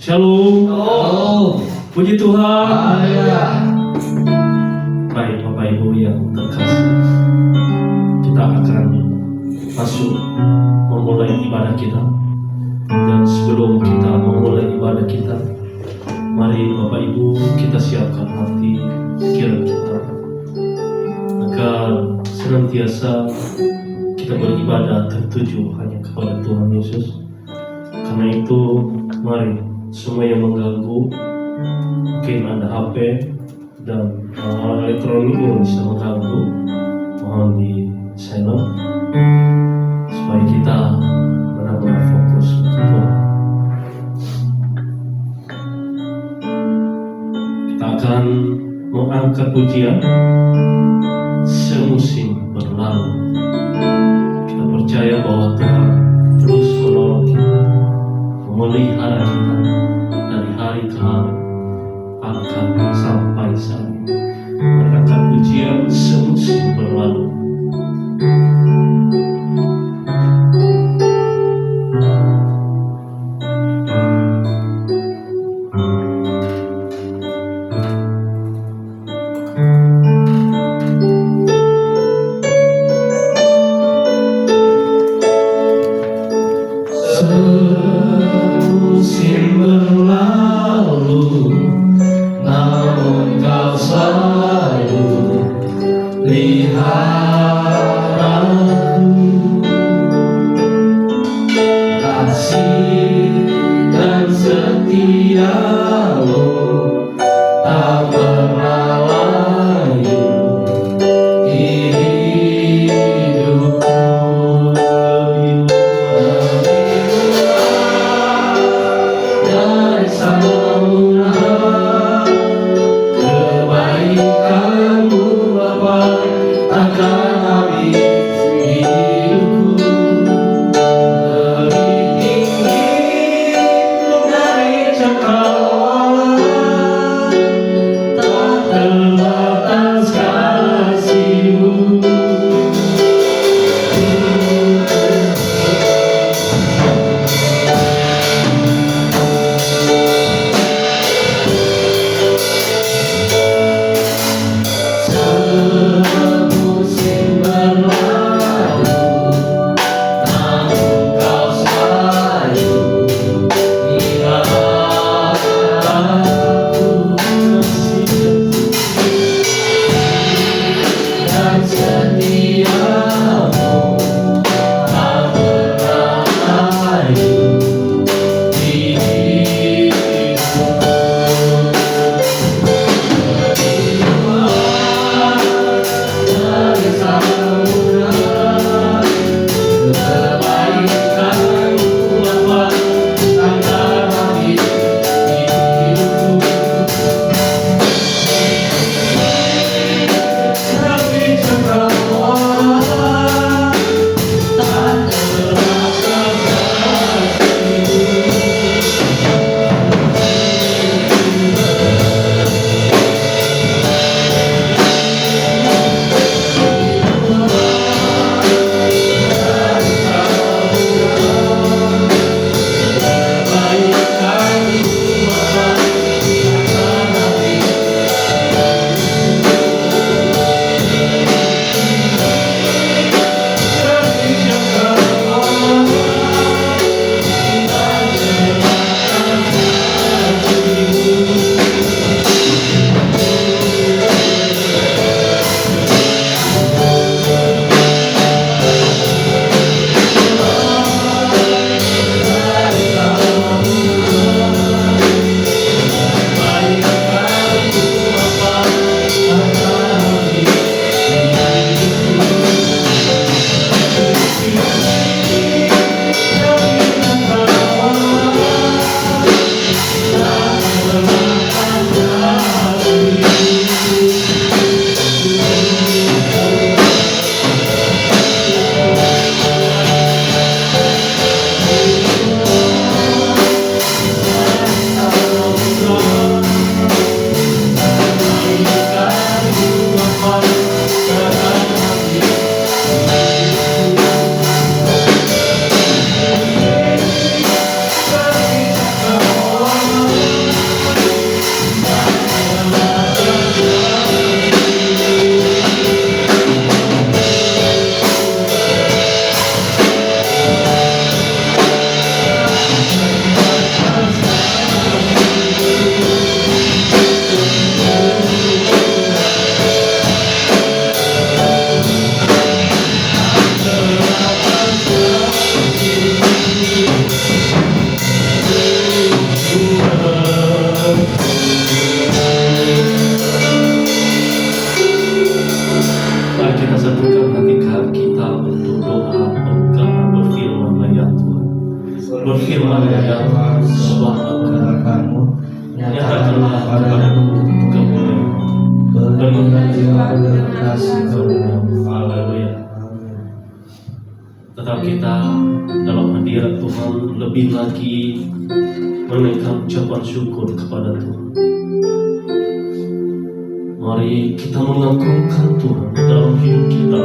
Shalom. Oh, Puji Tuhan. haleluya. Baik Bapak Ibu yang terkasih, kita akan masuk memulai ibadah kita. Dan sebelum kita memulai ibadah kita, mari Bapak Ibu kita siapkan hati pikiran kita agar senantiasa kita beribadah tertuju hanya kepada Tuhan Yesus. Karena itu mari semua yang mengganggu, mungkin ada HP dan alat elektronik yang bisa mengganggu, mohon di silent supaya kita benar-benar fokus untuk Tuhan. Kita akan mengangkat pujian semusim berlalu. Kita percaya bahwa Tuhan terus menolong kita, memelihara kita dari hari ke hari, akan sampai saat ini. Mengangkat pujian semusim berlalu. Semusim berlalu, namun Kau selalu pelihara aku. Kasih dan setia-Mu tak pernah layu di hidupku. Dari samudra kebaikan-Mu Bapa takkan habis hidupku. Lebih tinggi dari cakrawala kita dalam hadirat Tuhan lebih lagi menaikkan ucapan syukur kepada Tuhan. Mari kita mengagungkan Tuhan dalam hidup kita,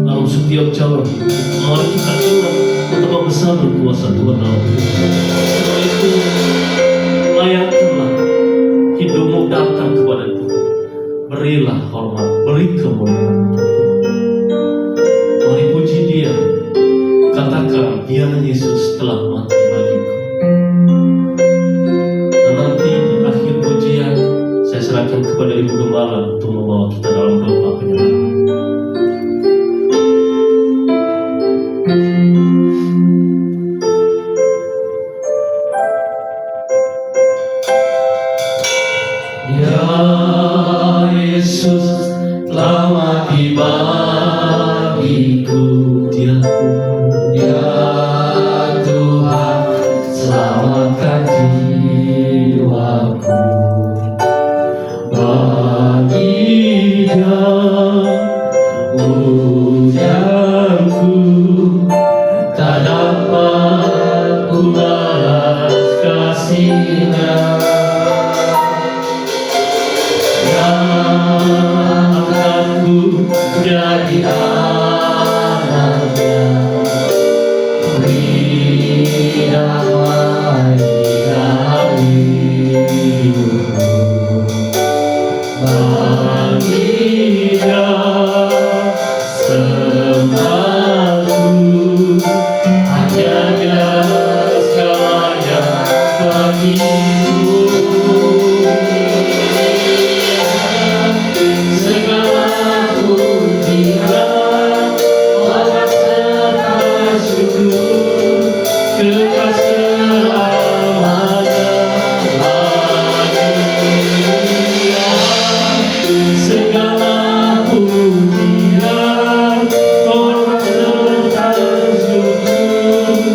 dalam setiap jalan hidup. Mari kita ingat betapa besar dan kuasa Tuhan dalam hidup kita. Karena itu, layakkanlah hidupmu datang kepada Tuhan. Berilah hormat, beri kemuliaan untuk Tuhan. Mari puji Dia. Katakan, biar Yesus telah mati bagiku. Dan nanti di akhir pujian, saya serahkan kepada Ibu Gembala untuk membawa kita dalam doa penyerahan. Ya Yesus telah mati bagiku. Dia Tuhan, Ya Tuhan, selamatkan jiwaku. Bagi Dia pujianku, tak dapat ku balas kasih-Nya. Yang aku jadi anaknya, beri damai dalam hidupku. Bagi Dia sembahku, hanya Dia segalanya bagiku. Segala pujian, hormat serta syukur, kekal selamanya bagi Dia. Segala pujian, hormat serta syukur,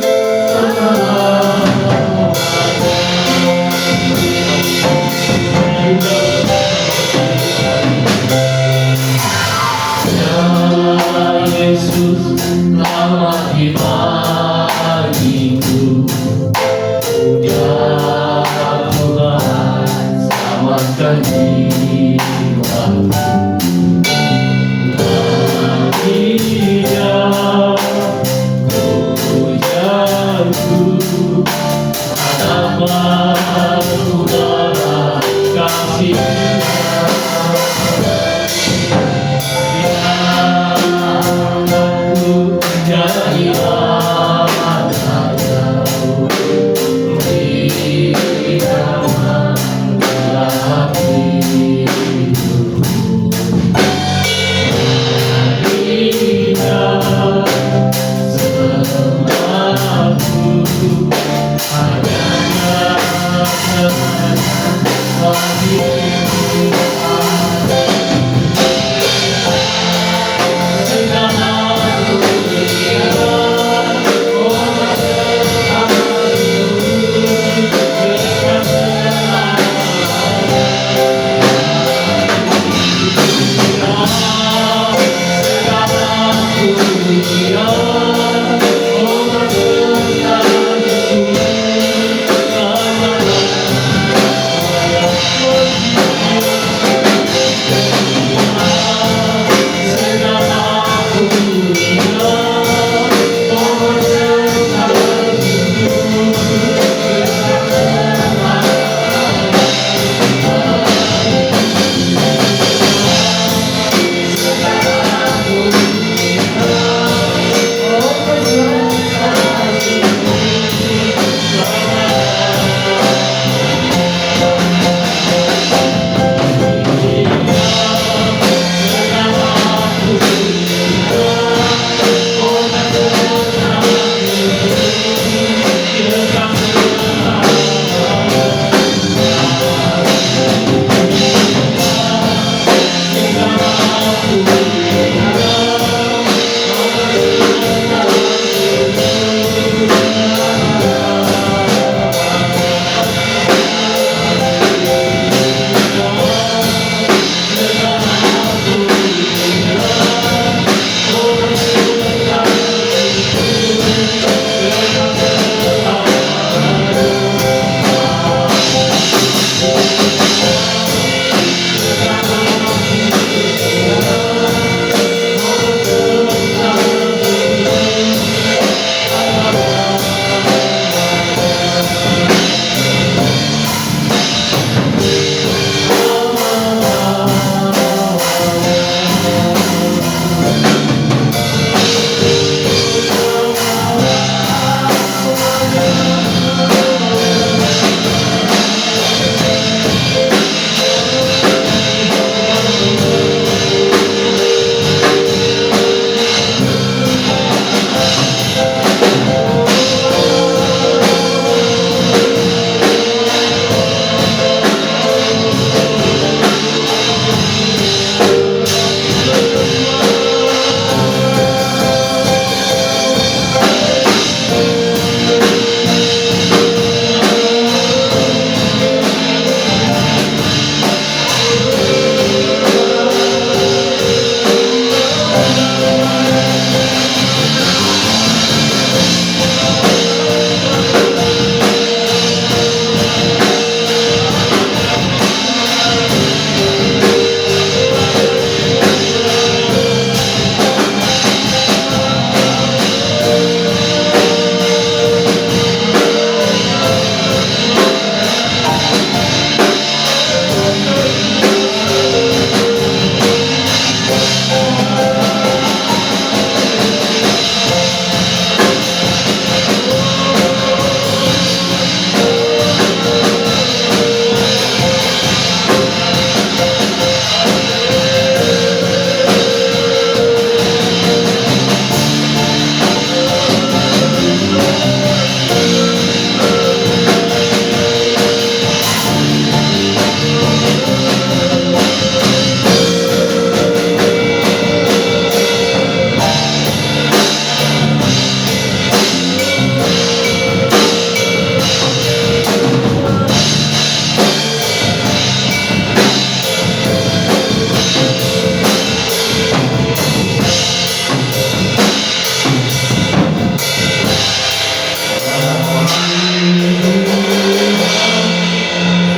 Yesus telah mati bagiku. Ya Tuhan, selamatkan jiwaku. Bagi Dia pujianku, tak dapat ku balas kasih-Nya. Jadi anaknya, beri damai dalam hidupku. Bagi Dia sembahku, hanya Dia segalanya bagiku.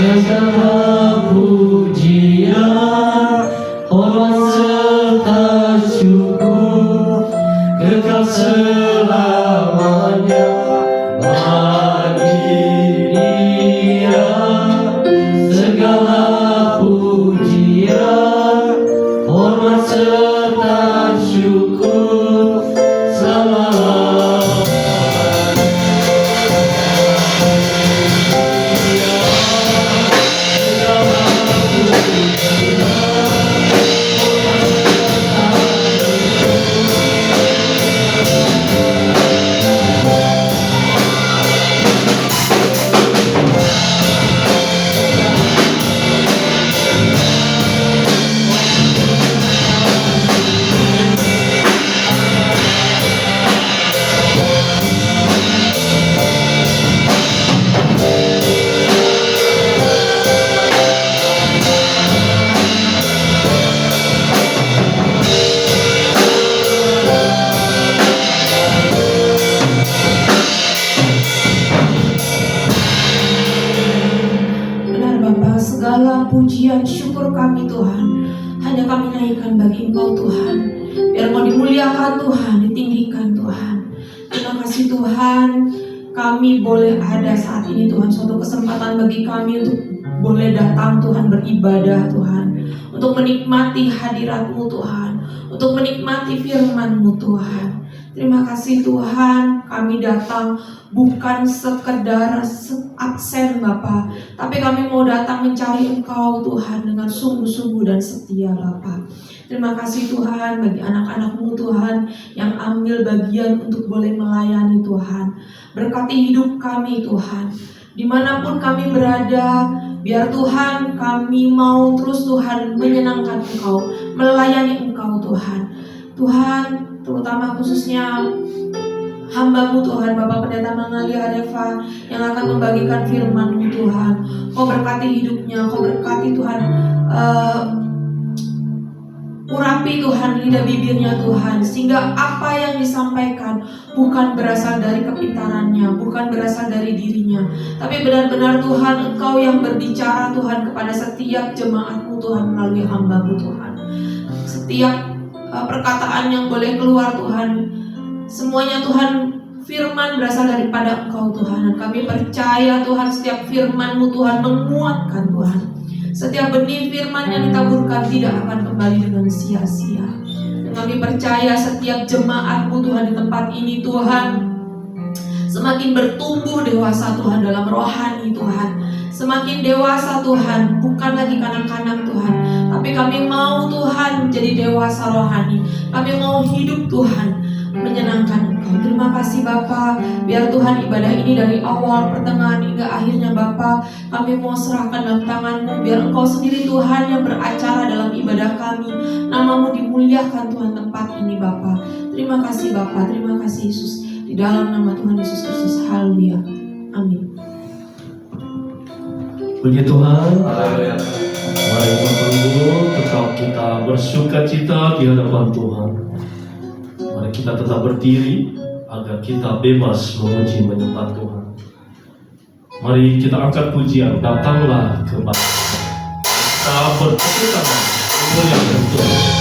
segala pujian, hormat serta syukur kekal selamanya bagi Dia. Segala pujian, hormat serta syukur selama-lamanya. Benar Bapa, segala pujian syukur kami Tuhan hanya kami naikkan bagi Engkau Tuhan. Biar Engkau dimuliakan Tuhan, ditinggikan Tuhan. Terima kasih Tuhan, kami boleh ada saat ini Tuhan. Suatu kesempatan bagi kami untuk boleh datang Tuhan beribadah Tuhan, untuk menikmati hadirat-Mu Tuhan, untuk menikmati firman-Mu Tuhan. Terima kasih Tuhan, kami datang bukan sekedar absen Bapa, tapi kami mau datang mencari Engkau Tuhan dengan sungguh-sungguh dan setia Bapa. Terima kasih Tuhan bagi anak-anak-Mu Tuhan yang ambil bagian untuk boleh melayani Tuhan. Berkati hidup kami Tuhan, dimanapun kami berada, biar Tuhan kami mau terus Tuhan menyenangkan Engkau, melayani Engkau Tuhan. Tuhan, terutama khususnya hamba-Mu Tuhan, Bapak Pendeta Mangali Areva yang akan membagikan firman-Mu Tuhan. Kau berkati hidupnya, Kau berkati Tuhan, urapi Tuhan lidah bibirnya Tuhan, sehingga apa yang disampaikan bukan berasal dari kepintarannya, bukan berasal dari dirinya, tapi benar-benar Tuhan Engkau yang berbicara Tuhan kepada setiap jemaat-Mu Tuhan melalui hamba-Mu Tuhan. Setiap perkataan yang boleh keluar Tuhan, semuanya Tuhan firman berasal daripada Engkau Tuhan. Dan kami percaya Tuhan setiap firman-Mu Tuhan menguatkan Tuhan. Setiap benih firman yang ditaburkan tidak akan kembali dengan sia-sia. Dan kami percaya setiap jemaat-Mu Tuhan di tempat ini Tuhan semakin bertumbuh dewasa Tuhan dalam rohani Tuhan. Semakin dewasa Tuhan, bukan lagi kanak-kanak Tuhan, tapi kami mau Tuhan menjadi dewasa rohani. Kami mau hidup Tuhan menyenangkan Engkau. Terima kasih Bapa, biar Tuhan ibadah ini dari awal, pertengahan hingga akhirnya Bapa, kami mau serahkan dalam tangan-Mu. Biar Engkau sendiri Tuhan yang beracara dalam ibadah kami. Nama-Mu dimuliakan Tuhan tempat ini Bapa. Terima kasih Bapa, terima kasih Yesus. Di dalam nama Tuhan Yesus Kristus, haleluya, amin. Puji Tuhan. Mari Bapak Ibu tetap kita bersukacita di hadapan Tuhan. Mari kita tetap berdiri agar kita bebas memuji menyembah Tuhan. Mari kita angkat pujian, datanglah kepada kita bertepuk tangan memuliakan Tuhan.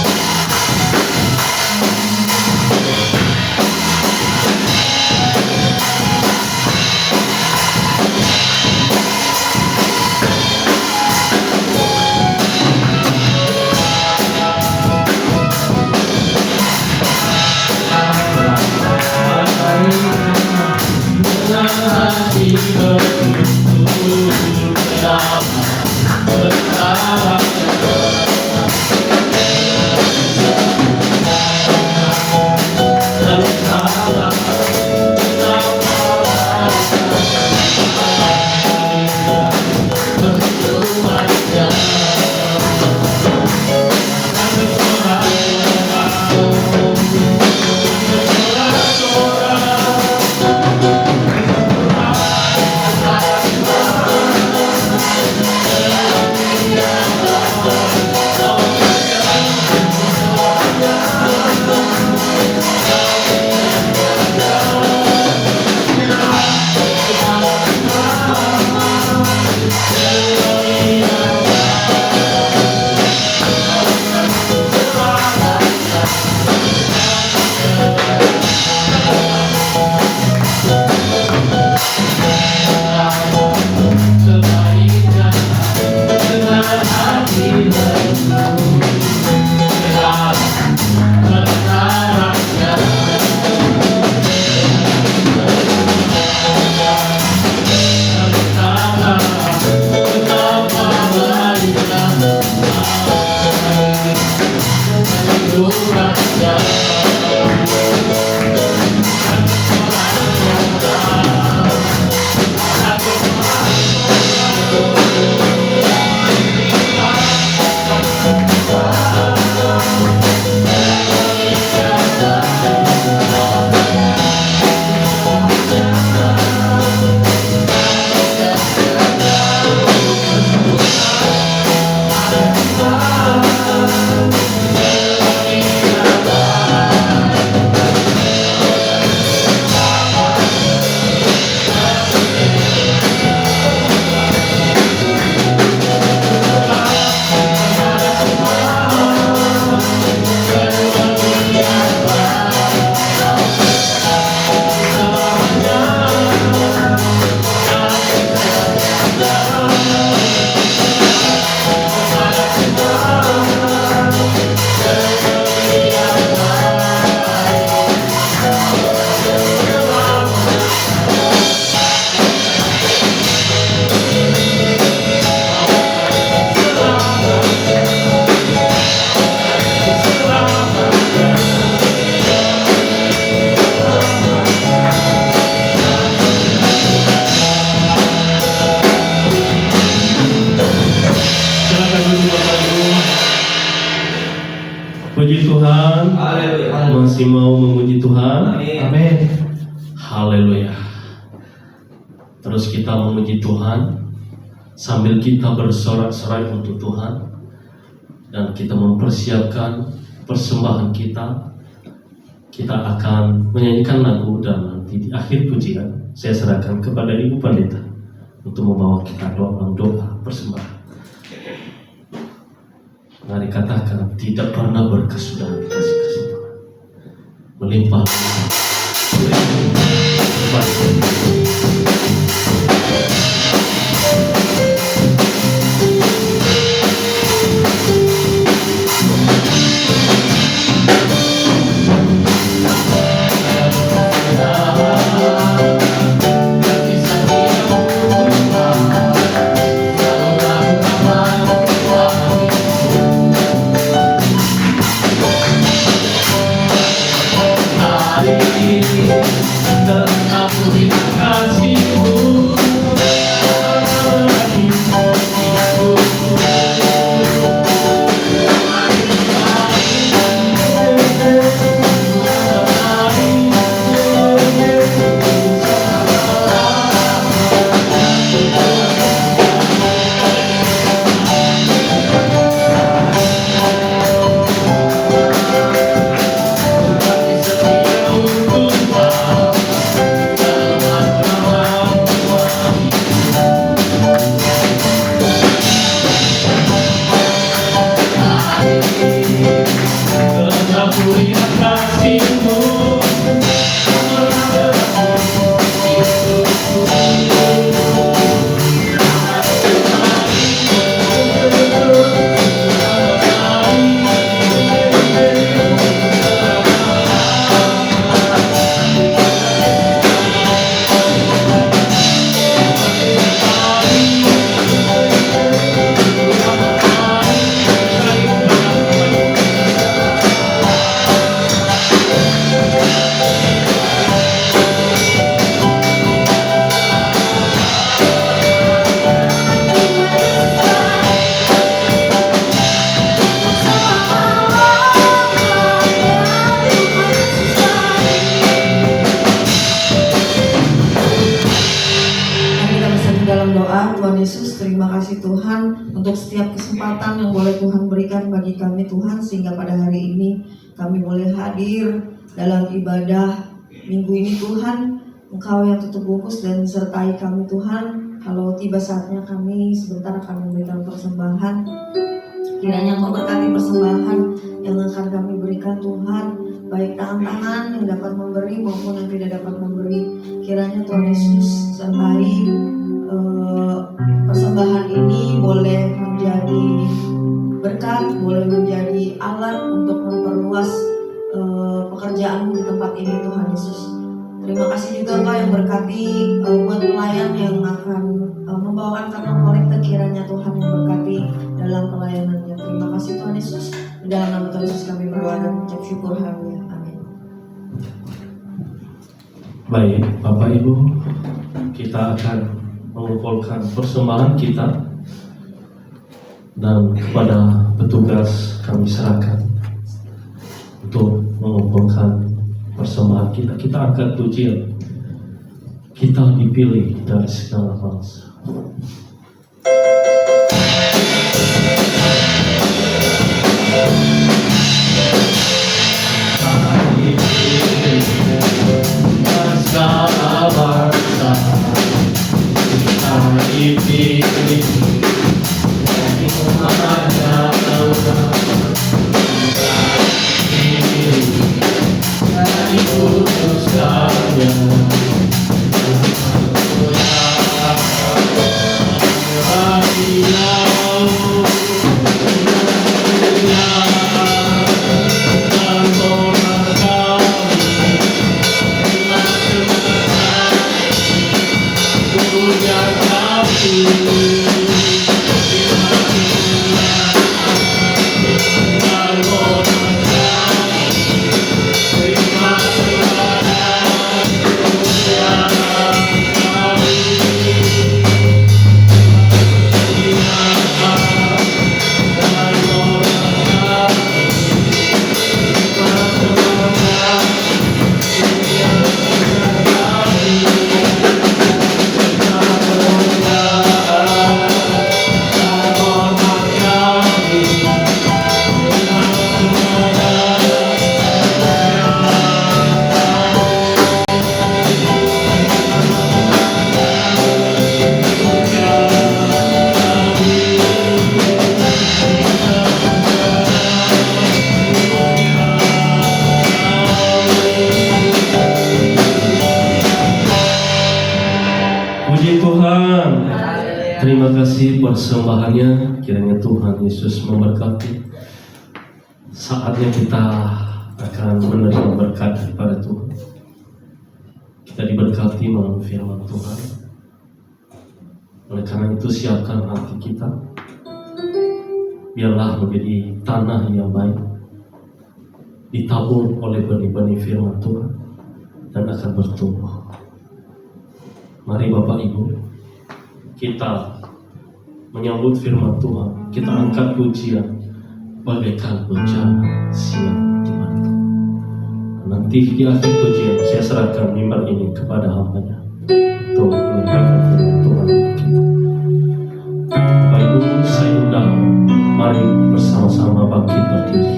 Tuhan? Haleluya. Masih mau memuji Tuhan? Amin. Haleluya. Terus kita memuji Tuhan sambil kita bersorak-sorai untuk Tuhan, dan kita mempersiapkan persembahan kita. Kita akan menyanyikan lagu, dan nanti di akhir pujian saya serahkan kepada Ibu Pendeta untuk membawa kita doa persembahan. Mari katakan, tidak pernah berkesudahan kasih-kasih Tuhan, melimpah. untuk setiap kesempatan yang boleh Tuhan berikan bagi kami Tuhan, sehingga pada hari ini kami boleh hadir dalam ibadah minggu ini Tuhan. Engkau yang tutup bungkus dan sertai kami Tuhan. Kalau tiba saatnya kami sebentar akan memberikan persembahan, kiranya Engkau berkati persembahan yang akan kami berikan Tuhan, baik tangan-tangan yang dapat memberi maupun yang tidak dapat memberi. Kiranya Tuhan Yesus sertai persembahan ini boleh menjadi berkat, boleh menjadi alat untuk memperluas pekerjaan-Mu di tempat ini Tuhan Yesus. Terima kasih juga Engkau yang berkati buat pelayan yang akan membawakan kantong kolekte, kiranya Tuhan yang berkati dalam pelayanannya. Terima kasih Tuhan Yesus. Di dalam nama Tuhan Yesus kami berdoa dan mengucap syukur. Haleluya. Amin. Baik, Bapak Ibu, kita akan mengumpulkan persembahan kita, dan kepada petugas kami serahkan untuk mengumpulkan persembahan kita. Kita angkat pujian, kita dipilih dari segala bangsa. persembahannya, kiranya Tuhan Yesus memberkati. Saatnya kita akan menerima berkat daripada Tuhan. Kita diberkati melalui firman Tuhan. Oleh karena itu siapkan hati kita, biarlah menjadi tanah yang baik, ditabur oleh benih-benih firman Tuhan dan akan bertumbuh. Mari Bapak Ibu, kita menyambut firman Tuhan. Kita angkat pujian bagaikan bejana siang di malam. Nanti di akhir pujian saya serahkan mimbar ini kepada hamba-Nya untuk menyampaikan firman Tuhan bagi kita. Bapak Ibu, saya undang, mari bersama-sama bangkit berdiri.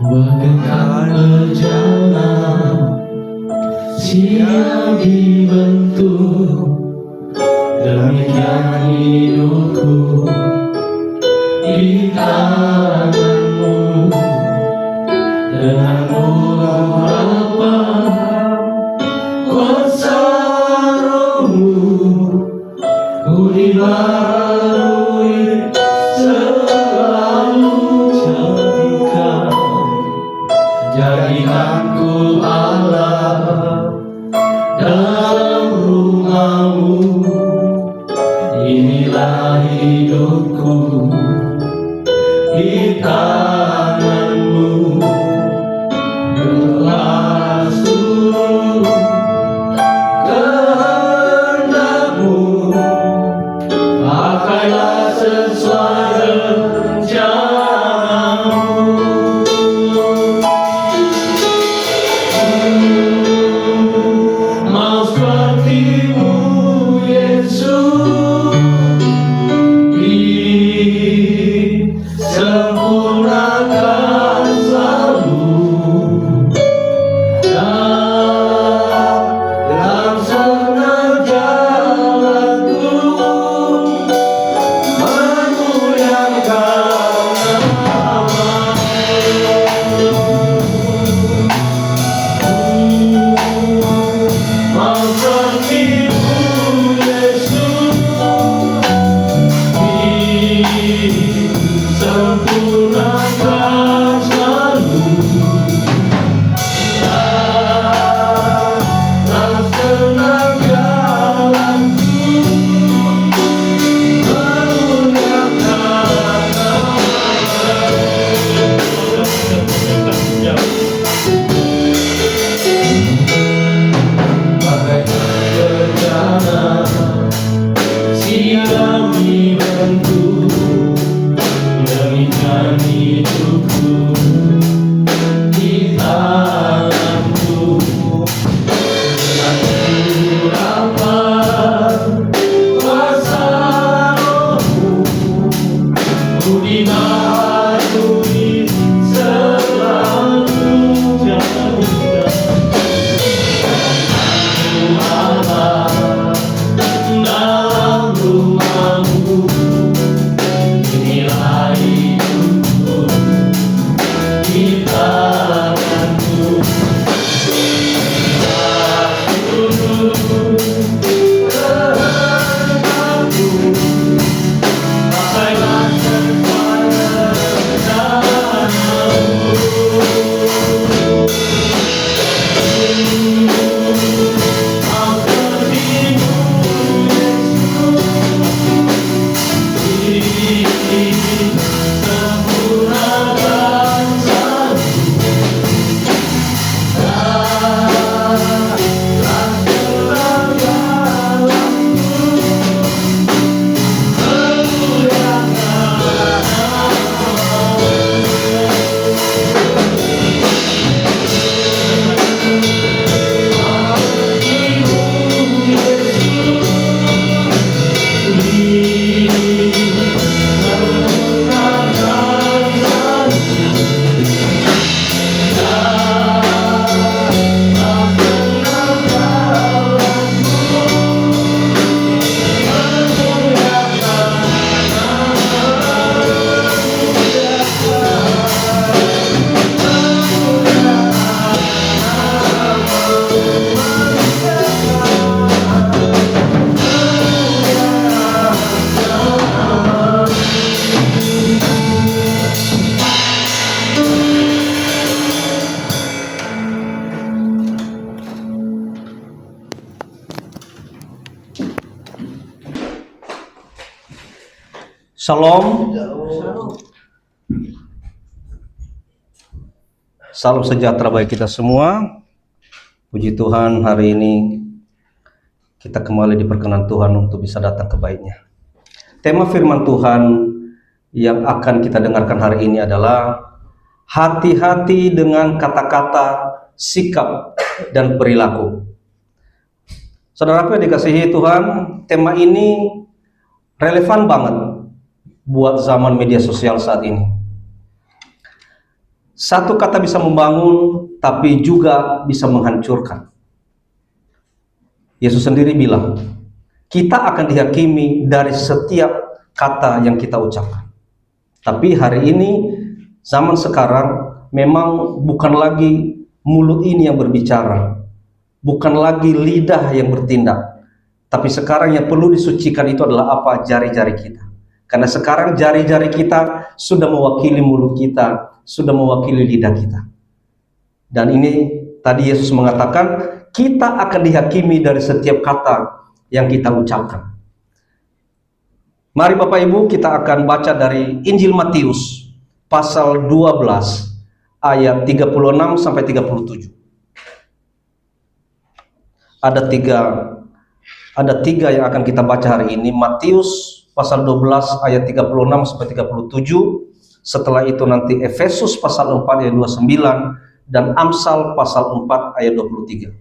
Bagaikan bejana siap dibentuk, demikian hidupku di tanganmu. Dengan harapan kuasa rohmu, ku dibarui selalu. Jadikanku Allah dalam rumahmu. Inilah hidupku di tanganmu. Shalom. Salam sejahtera bagi kita semua. Puji Tuhan, hari ini kita kembali diperkenan Tuhan untuk bisa datang ke bait-Nya. Tema firman Tuhan yang akan kita dengarkan hari ini adalah hati-hati dengan kata-kata, sikap, dan perilaku. Saudaraku yang dikasihi Tuhan, tema ini relevan banget buat zaman media sosial saat ini. Satu kata bisa membangun, tapi juga bisa menghancurkan. Yesus sendiri bilang, kita akan dihakimi dari setiap kata yang kita ucapkan. Tapi hari ini, zaman sekarang, memang bukan lagi mulut ini yang berbicara, bukan lagi lidah yang bertindak, tapi sekarang yang perlu disucikan itu adalah apa? Jari-jari kita. Karena sekarang jari-jari kita sudah mewakili mulut kita, sudah mewakili lidah kita. Dan ini tadi Yesus mengatakan, kita akan dihakimi dari setiap kata yang kita ucapkan. Mari Bapak Ibu, kita akan baca dari Injil Matius pasal 12 ayat 36 sampai 37. Ada tiga yang akan kita baca hari ini. Matius pasal 12 ayat 36 sampai 37. Setelah itu nanti Efesus pasal 4 ayat 29 dan Amsal pasal 4 ayat 23.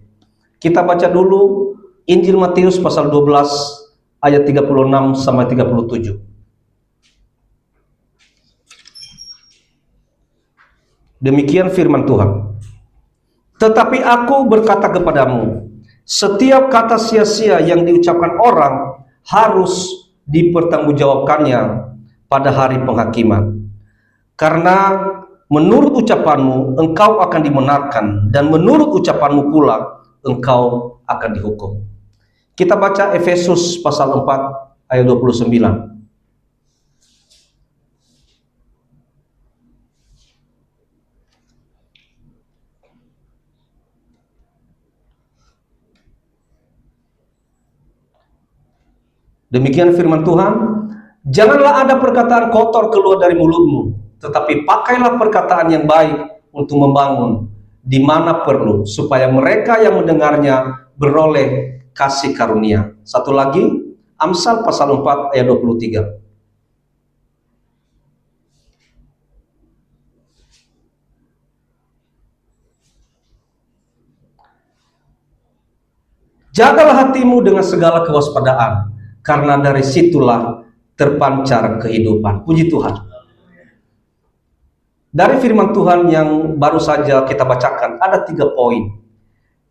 Kita baca dulu Injil Matius pasal 12 ayat 36 sampai 37. Demikian firman Tuhan. Tetapi aku berkata kepadamu, setiap kata sia-sia yang diucapkan orang harus dipertanggungjawabkannya pada hari penghakiman. Karena menurut ucapanmu engkau akan dibenarkan, dan menurut ucapanmu pula engkau akan dihukum. Kita baca Efesus pasal 4 ayat 29. Demikian firman Tuhan, janganlah ada perkataan kotor keluar dari mulutmu, tetapi pakailah perkataan yang baik untuk membangun di mana perlu, supaya mereka yang mendengarnya beroleh kasih karunia. Satu lagi, Amsal pasal 4 ayat 23. Jagalah hatimu dengan segala kewaspadaan, karena dari situlah terpancar kehidupan. Puji Tuhan. Dari firman Tuhan yang baru saja kita bacakan, ada 3 poin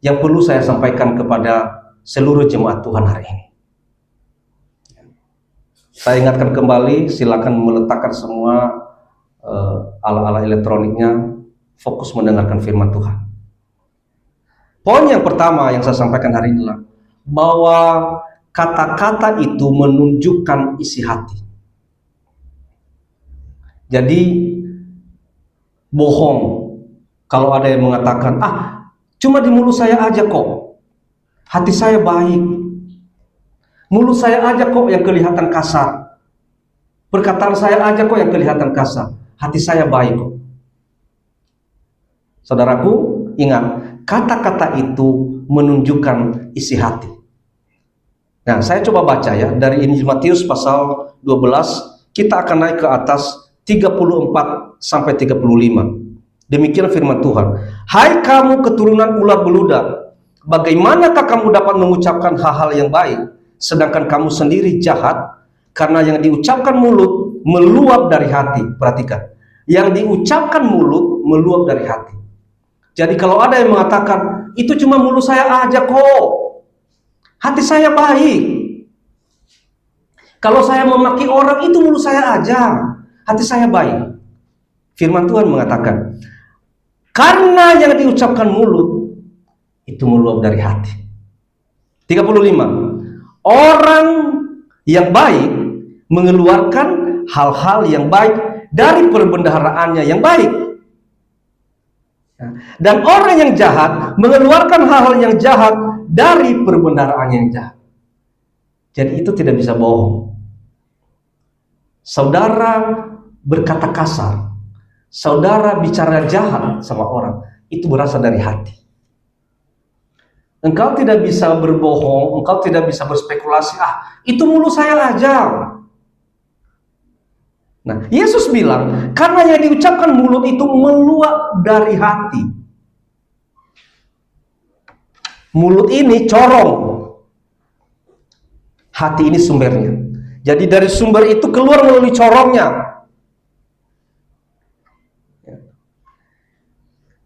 yang perlu saya sampaikan kepada seluruh jemaat Tuhan hari ini. Saya ingatkan kembali, silakan meletakkan semua alat-alat elektroniknya, fokus mendengarkan firman Tuhan. Poin yang pertama yang saya sampaikan hari ini adalah bahwa kata-kata itu menunjukkan isi hati. Jadi bohong kalau ada yang mengatakan, cuma di mulut saya aja kok, hati saya baik. Mulut saya aja kok yang kelihatan kasar, perkataan saya aja kok yang kelihatan kasar, hati saya baik kok. Saudaraku, ingat, kata-kata itu menunjukkan isi hati. Nah, saya coba baca ya, dari Injil Matius pasal 12, kita akan naik ke atas 34 sampai 35. Demikian firman Tuhan. Hai kamu keturunan ular beludak, bagaimanakah kamu dapat mengucapkan hal-hal yang baik, sedangkan kamu sendiri jahat? Karena yang diucapkan mulut meluap dari hati. Perhatikan, yang diucapkan mulut meluap dari hati. Jadi kalau ada yang mengatakan, itu cuma mulut saya aja kok, hati saya baik. Kalau saya memaki orang, itu mulut saya aja, hati saya baik. Firman Tuhan mengatakan, karena yang diucapkan mulut itu meluap dari hati. 35. Orang yang baik mengeluarkan hal-hal yang baik dari perbendaharaannya yang baik. Dan orang yang jahat mengeluarkan hal-hal yang jahat dari perbendaharaannya yang jahat. Jadi itu tidak bisa bohong. saudara berkata kasar, saudara bicara jahat sama orang, itu berasal dari hati. Engkau tidak bisa berbohong, engkau tidak bisa berspekulasi, itu mulut saya lajang. Nah, Yesus bilang, karena yang diucapkan mulut itu meluap dari hati. Mulut ini corong, hati ini sumbernya. Jadi dari sumber itu keluar melalui corongnya.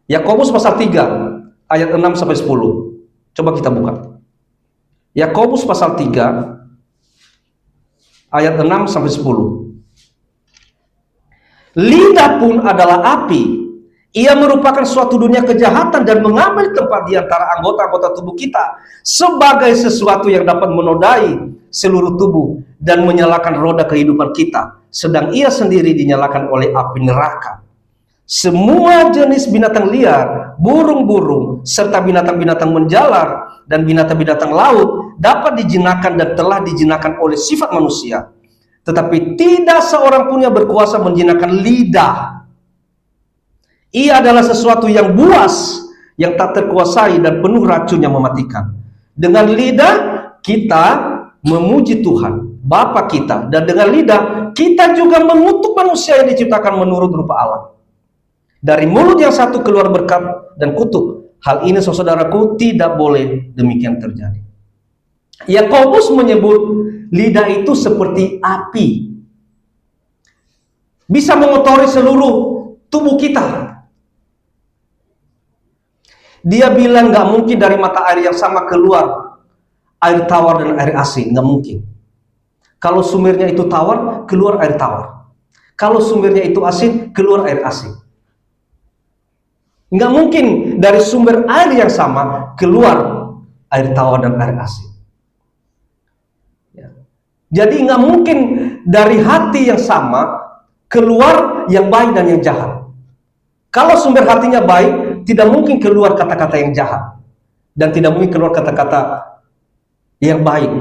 Yakobus pasal 3 ayat 6 sampai 10. Coba kita buka. Yakobus pasal 3 ayat 6 sampai 10. Lidah pun adalah api. Ia merupakan suatu dunia kejahatan dan mengambil tempat di antara anggota-anggota tubuh kita sebagai sesuatu yang dapat menodai seluruh tubuh dan menyalakan roda kehidupan kita, sedang ia sendiri dinyalakan oleh api neraka. Semua jenis binatang liar, burung-burung, serta binatang-binatang menjalar dan binatang-binatang laut dapat dijinakan dan telah dijinakan oleh sifat manusia. Tetapi tidak seorang pun yang berkuasa menjinakkan lidah. Ia adalah sesuatu yang buas, yang tak terkuasai dan penuh racun yang mematikan. Dengan lidah kita memuji Tuhan, Bapa kita, dan dengan lidah kita juga mengutuk manusia yang diciptakan menurut rupa Allah. Dari mulut yang satu keluar berkat dan kutuk. Hal ini saudaraku tidak boleh demikian terjadi. Yakobus menyebut lidah itu seperti api, bisa mengotori seluruh tubuh kita. Dia bilang nggak mungkin dari mata air yang sama keluar air tawar dan air asin, nggak mungkin. Kalau sumbernya itu tawar, keluar air tawar. Kalau sumbernya itu asin, keluar air asin. Nggak mungkin dari sumber air yang sama keluar air tawar dan air asin. Jadi nggak mungkin dari hati yang sama keluar yang baik dan yang jahat. Kalau sumber hatinya baik, tidak mungkin keluar kata-kata yang jahat, dan tidak mungkin keluar kata-kata yang baik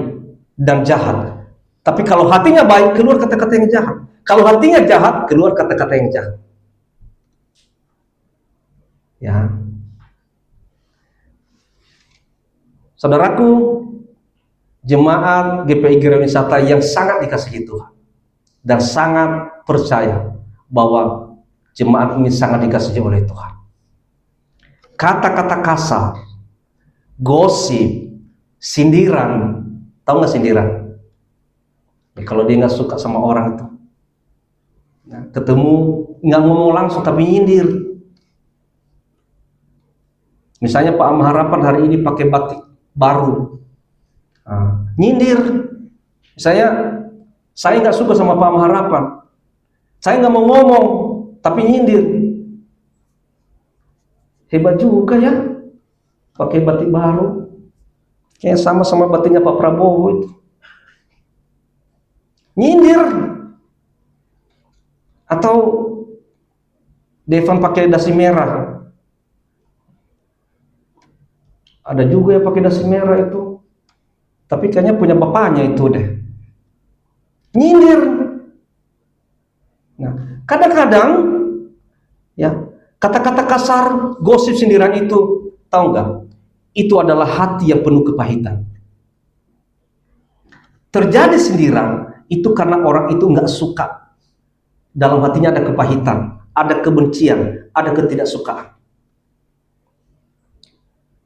dan jahat. Tapi kalau hatinya baik, keluar kata-kata yang jahat. Kalau hatinya jahat, keluar kata-kata yang jahat. Ya, saudaraku, jemaat GPI Gereja Wisata yang sangat dikasihi Tuhan dan sangat percaya bahwa jemaat ini sangat dikasihi oleh Tuhan. Kata-kata kasar, gosip, sindiran, tahu nggak sindiran? Ya, kalau dia nggak suka sama orang itu, nah, ketemu nggak ngomong langsung tapi nyindir. Misalnya Pak Harapan hari ini pakai batik baru, nyindir. Saya nggak suka sama Pak Harapan, saya nggak mau ngomong tapi nyindir. Hebat juga ya, pakai batik baru, kayak sama batiknya Pak Prabowo itu. Nyindir. Atau Devan pakai dasi merah, ada juga yang pakai dasi merah itu, tapi kayaknya punya bapaknya itu deh. Nyindir. Nah, kadang-kadang ya, kata-kata kasar, gosip, sindiran itu, tahu nggak? Itu adalah hati yang penuh kepahitan. Terjadi sindiran itu karena orang itu nggak suka. Dalam hatinya ada kepahitan, ada kebencian, ada ketidaksukaan.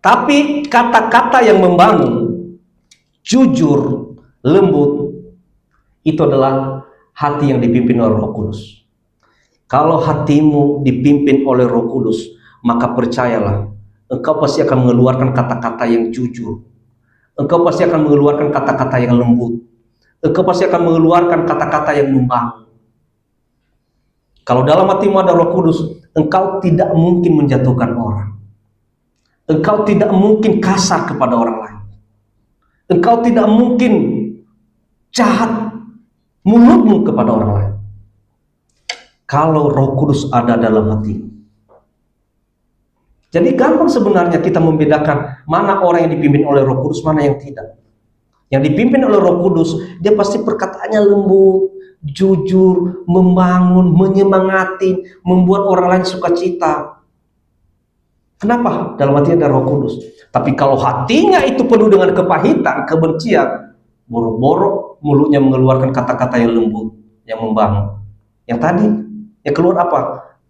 Tapi kata-kata yang membangun, jujur, lembut, itu adalah hati yang dipimpin oleh Roh Kudus. Kalau hatimu dipimpin oleh Roh Kudus, maka percayalah, engkau pasti akan mengeluarkan kata-kata yang jujur. Engkau pasti akan mengeluarkan kata-kata yang lembut. Engkau pasti akan mengeluarkan kata-kata yang membangun. Kalau dalam hatimu ada Roh Kudus, engkau tidak mungkin menjatuhkan orang. Engkau tidak mungkin kasar kepada orang lain. Engkau tidak mungkin jahat mulutmu kepada orang lain. Kalau Roh Kudus ada dalam hati. Jadi gampang sebenarnya kita membedakan mana orang yang dipimpin oleh Roh Kudus, mana yang tidak. Yang dipimpin oleh Roh Kudus, dia pasti perkataannya lembut, jujur, membangun, menyemangati, membuat orang lain sukacita. Kenapa? Dalam hatinya ada Roh Kudus. Tapi kalau hatinya itu penuh dengan kepahitan, kebencian, boro-boro mulutnya mengeluarkan kata-kata yang lembut, yang membangun. Yang tadi, yang keluar apa?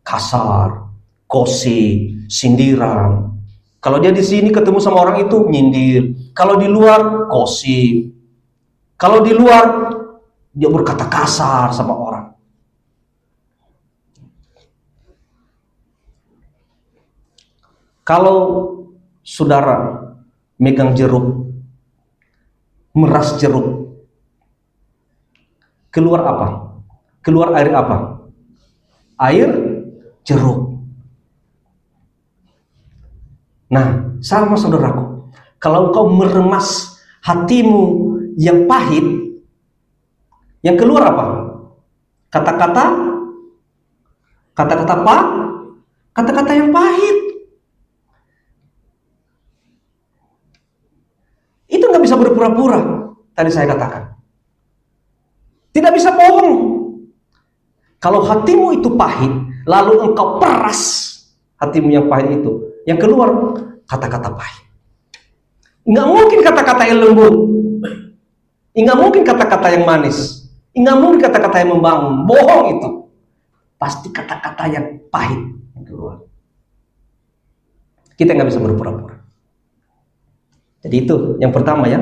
Kasar, gosip, sindiran. Kalau dia di sini ketemu sama orang itu nyindir. Kalau di luar gosip. Kalau di luar dia berkata kasar sama orang. Kalau saudara megang jeruk, meras jeruk, keluar apa? Keluar air apa? Air jeruk. Nah, sama saudaraku, kalau engkau meremas hatimu yang pahit, yang keluar apa? Kata-kata apa? Kata-kata yang pahit. Itu nggak bisa berpura-pura. Tadi saya katakan, tidak bisa bohong. Kalau hatimu itu pahit, lalu engkau peras hatimu yang pahit itu, yang keluar kata-kata pahit. Nggak mungkin kata-kata yang lembut, nggak mungkin kata-kata yang manis, nggak mungkin kata-kata yang membangun. Bohong itu. Pasti kata-kata yang pahit yang keluar. Kita nggak bisa berpura-pura. Jadi itu yang pertama ya.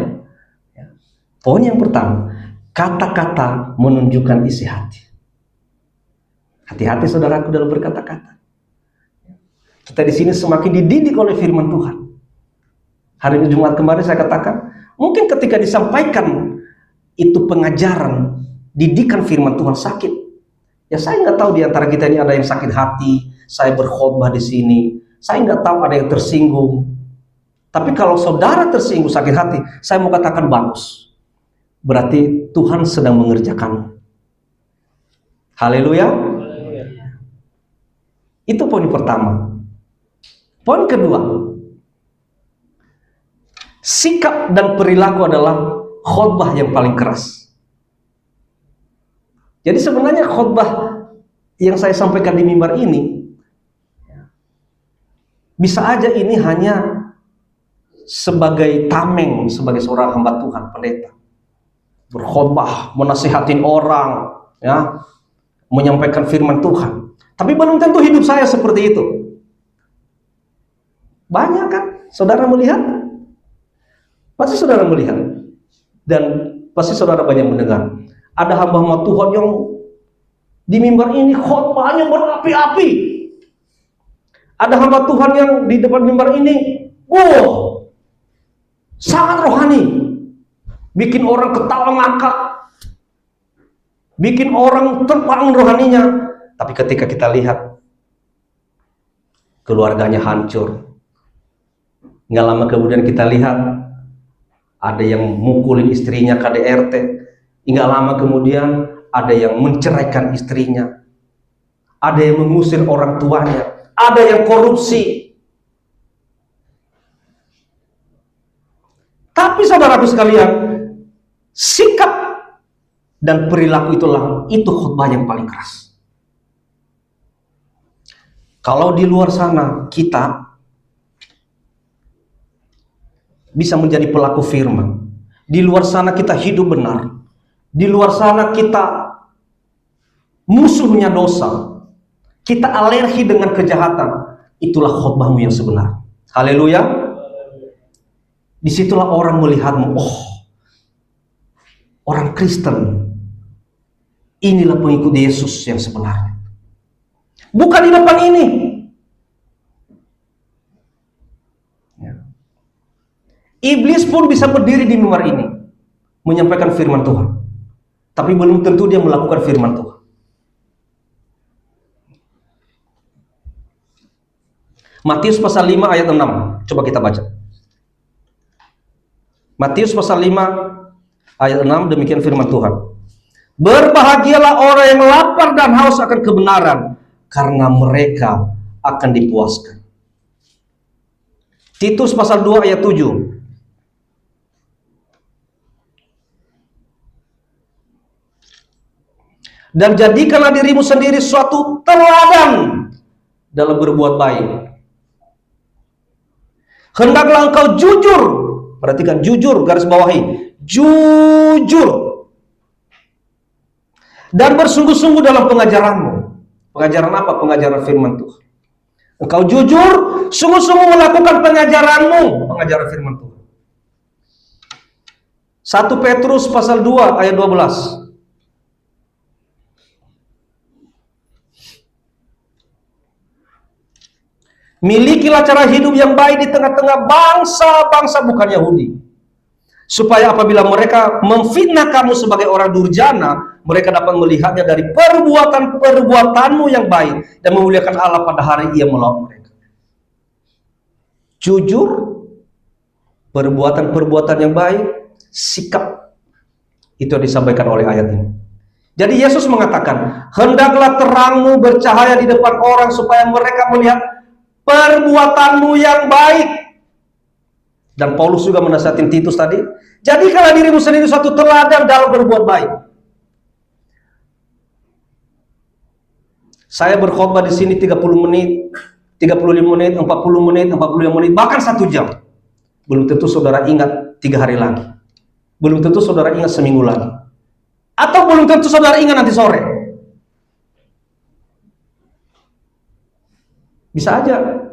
Poin yang pertama, kata-kata menunjukkan isi hati. Hati-hati saudaraku dalam berkata-kata. Kita di sini semakin dididik oleh firman Tuhan. Hari Jumat kemarin saya katakan, mungkin ketika disampaikan itu pengajaran, didikan firman Tuhan sakit. Ya saya nggak tahu di antara kita ini ada yang sakit hati. Saya berkhotbah di sini, saya nggak tahu ada yang tersinggung. Tapi kalau saudara tersinggung sakit hati, saya mau katakan bagus. Berarti Tuhan sedang mengerjakan. Haleluya. Itu poin pertama. Poin kedua, sikap dan perilaku adalah khotbah yang paling keras. Jadi sebenarnya khotbah yang saya sampaikan di mimbar ini, bisa aja ini hanya sebagai tameng, sebagai seorang hamba Tuhan, pendeta, berkhotbah, menasihatin orang, ya, menyampaikan firman Tuhan. Tapi belum tentu hidup saya seperti itu. Banyak kan, saudara melihat? Pasti saudara melihat, dan pasti saudara banyak mendengar. Ada hamba-hamba Tuhan yang di mimbar ini khotbahnya berapi-api. Ada hamba Tuhan yang di depan mimbar ini, sangat rohani, bikin orang ketawa ngakak, bikin orang terbang rohaninya. Tapi ketika kita lihat keluarganya hancur, nggak lama kemudian kita lihat ada yang mukulin istrinya KDRT, nggak lama kemudian ada yang menceraikan istrinya, ada yang mengusir orang tuanya, ada yang korupsi. Tapi saudaraku sekalian, sikap dan perilaku itu khotbah yang paling keras. Kalau di luar sana kita bisa menjadi pelaku firman, di luar sana kita hidup benar, di luar sana kita musuhnya dosa, kita alergi dengan kejahatan, itulah khotbahmu yang sebenar. Haleluya. Disitulah orang melihatmu, orang Kristen, inilah pengikut Yesus yang sebenarnya. Bukan di depan ini. Ya. Iblis pun bisa berdiri di mimbar ini, menyampaikan firman Tuhan. Tapi belum tentu dia melakukan firman Tuhan. Matius pasal 5 ayat 6. Coba kita baca. Matius pasal 5 ayat 6, demikian firman Tuhan. Berbahagialah orang yang lapar dan haus akan kebenaran, karena mereka akan dipuaskan. Titus pasal 2 ayat 7. Dan jadikanlah dirimu sendiri suatu teladan dalam berbuat baik. Hendaklah engkau jujur. Perhatikan, jujur, garis bawahi. Jujur. Dan bersungguh-sungguh dalam pengajaranmu. Pengajaran apa? Pengajaran firman Tuhan. Engkau jujur, sungguh-sungguh melakukan pengajaranmu. Pengajaran firman Tuhan. 1 Petrus pasal 2 ayat 12. Milikilah cara hidup yang baik di tengah-tengah bangsa-bangsa bukan Yahudi. Supaya apabila mereka memfitnah kamu sebagai orang durjana, mereka dapat melihatnya dari perbuatan-perbuatanmu yang baik dan memuliakan Allah pada hari Ia melawan mereka. Jujur, perbuatan-perbuatan yang baik, sikap. Itu yang disampaikan oleh ayat ini. Jadi Yesus mengatakan, hendaklah terangmu bercahaya di depan orang supaya mereka melihat perbuatanmu yang baik. Dan Paulus juga menasihatin Titus tadi, jadikanlah dirimu sendiri suatu teladan dalam berbuat baik. Saya berkhotbah di sini 30 menit, 35 menit, 40 menit, 45 menit, bahkan 1 jam. Belum tentu saudara ingat 3 hari lagi. Belum tentu saudara ingat seminggu lagi. Atau belum tentu saudara ingat nanti sore. Bisa aja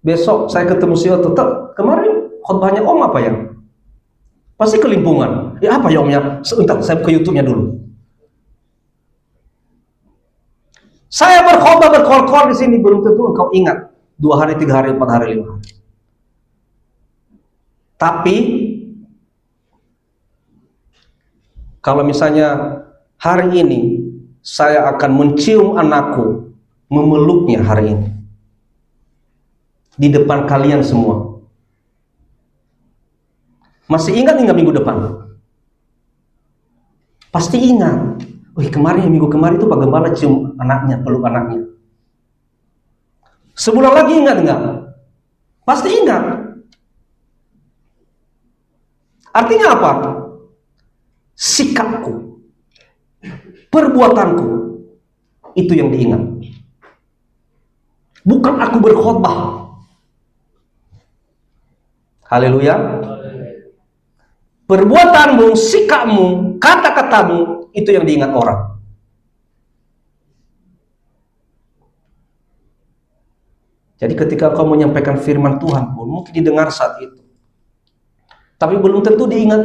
besok saya ketemu si Otto, kemarin khotbahnya Om apa ya? Pasti kelimpungan. Ya apa ya Omnya? Sebentar saya buka YouTube-nya dulu. Saya berkhotbah berkor-kor di sini, belum tentu engkau ingat 2 hari, 3 hari, 4 hari, 5 hari. Tapi kalau misalnya hari ini saya akan mencium anakku, memeluknya hari ini di depan kalian semua. Masih ingat nggak minggu depan? Pasti ingat. Kemarin minggu kemarin itu Pak Gembala cium anaknya, peluk anaknya. Sebulan lagi ingat nggak? Pasti ingat. Artinya apa? Sikapku, perbuatanku, itu yang diingat. Bukan aku berkhotbah. Haleluya. Perbuatanmu, sikapmu, kata-katamu, itu yang diingat orang. Jadi ketika kau menyampaikan firman Tuhan pun mungkin didengar saat itu, tapi belum tentu diingat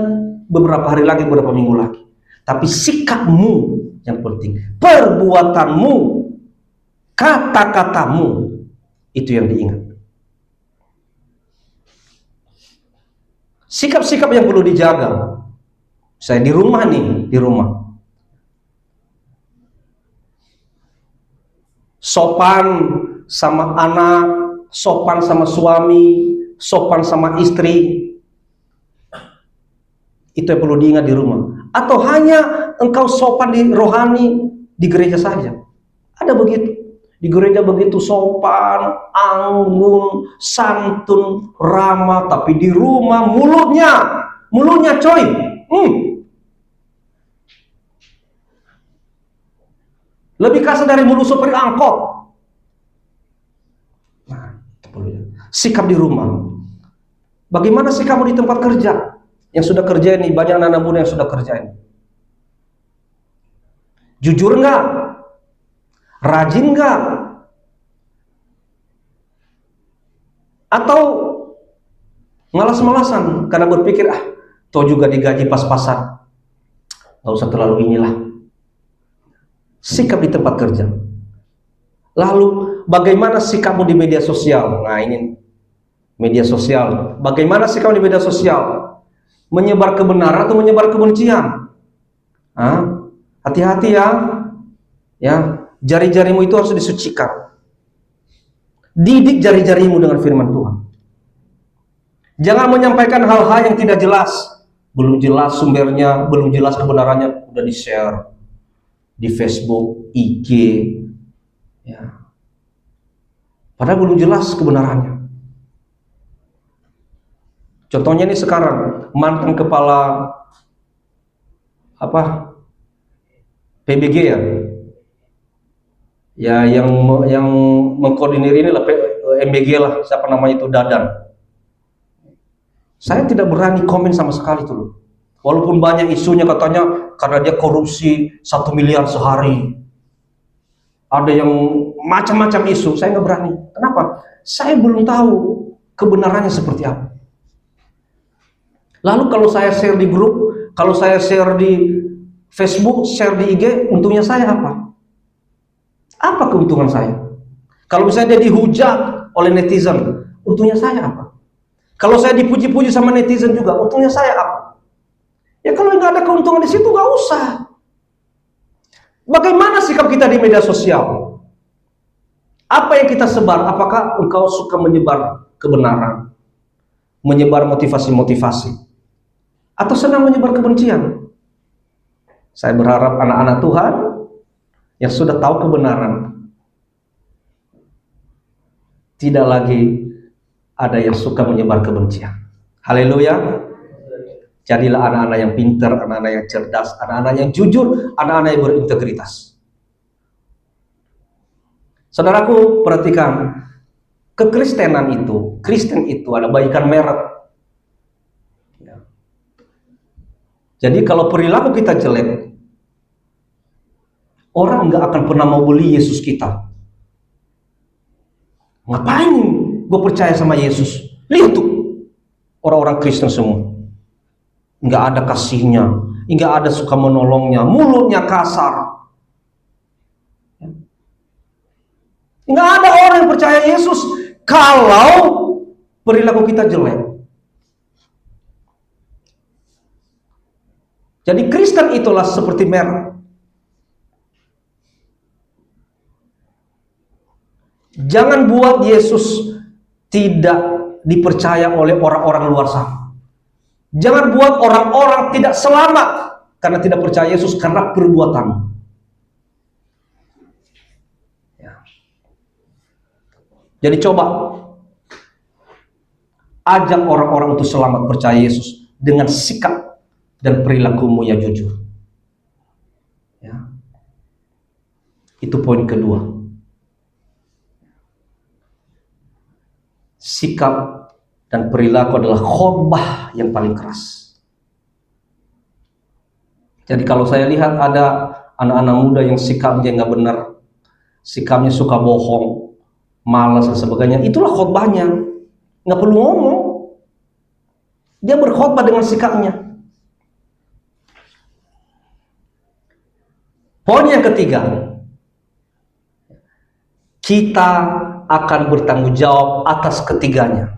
beberapa hari lagi, beberapa minggu lagi. Tapi sikapmu yang penting, perbuatanmu, kata-katamu, itu yang diingat. Sikap-sikap yang perlu dijaga. Saya di rumah nih, di rumah. Sopan sama anak, sopan sama suami, sopan sama istri. Itu yang perlu diingat di rumah. Atau hanya engkau sopan di rohani, di gereja saja. Ada begitu. Di gereja begitu sopan, anggun, santun, ramah, tapi di rumah mulutnya coy. Lebih kasar dari mulut sopir angkot. Nah, itu perlu ya. Sikap di rumah. Bagaimana sikapmu di tempat kerja? Yang sudah kerja ini, banyak anak-anak muda yang sudah kerja ini. Jujur enggak? Rajin enggak? Atau malas-malasan karena berpikir, toh juga digaji pas-pasan, nggak usah terlalu inilah. Sikap di tempat kerja. Lalu bagaimana sikapmu di media sosial? Nah ini media sosial. Bagaimana sikapmu di media sosial? Menyebar kebenaran atau menyebar kebencian? Hati-hati ya. Ya, jari-jarimu itu harus disucikan. Didik jari-jarimu dengan firman Tuhan. Jangan menyampaikan hal-hal yang tidak jelas. Belum jelas sumbernya, belum jelas kebenarannya, udah di-share di Facebook, IG, ya. Padahal belum jelas kebenarannya. Contohnya ini sekarang mantan kepala PBG ya. Ya yang mengkoordinir inilah MBG lah, siapa namanya itu, Dadan. Saya tidak berani komen sama sekali tuh loh. Walaupun banyak isunya katanya karena dia korupsi 1 miliar sehari. Ada yang macam-macam isu, saya nggak berani. Kenapa? Saya belum tahu kebenarannya seperti apa. Lalu kalau saya share di grup, kalau saya share di Facebook, share di IG, untungnya saya apa? Apa keuntungan saya? Kalau misalnya dia dihujat oleh netizen, untungnya saya apa? Kalau saya dipuji-puji sama netizen juga, untungnya saya apa? Ya kalau nggak ada keuntungan di situ, nggak usah. Bagaimana sikap kita di media sosial? Apa yang kita sebar? Apakah engkau suka menyebar kebenaran? Menyebar motivasi-motivasi? Atau senang menyebar kebencian? Saya berharap anak-anak Tuhan yang sudah tahu kebenaran, tidak lagi ada yang suka menyebar kebencian. Haleluya. Jadilah anak-anak yang pintar, anak-anak yang cerdas, anak-anak yang jujur, anak-anak yang berintegritas. Saudaraku, perhatikan, kekristenan itu, Kristen itu ada bagaikan merek. Jadi kalau perilaku kita jelek, orang nggak akan pernah mau beli Yesus kita. Ngapain gue percaya sama Yesus? Lihat tuh, orang-orang Kristen semua. Nggak ada kasihnya, nggak ada suka menolongnya, mulutnya kasar. Nggak ada orang yang percaya Yesus kalau perilaku kita jelek. Jadi Kristen itulah seperti merek. Jangan buat Yesus tidak dipercaya oleh orang-orang luar sana. Jangan buat orang-orang tidak selamat karena tidak percaya Yesus karena perbuatan. Ya. Jadi coba ajak orang-orang untuk selamat percaya Yesus dengan sikap dan perilakumu yang jujur. Ya. Itu poin kedua. Sikap dan perilaku adalah khotbah yang paling keras. Jadi kalau saya lihat ada anak-anak muda yang sikapnya nggak benar, sikapnya suka bohong, malas dan sebagainya, itulah khotbahnya. Nggak perlu ngomong, dia berkhotbah dengan sikapnya. Poin yang ketiga, kita akan bertanggung jawab atas ketiganya.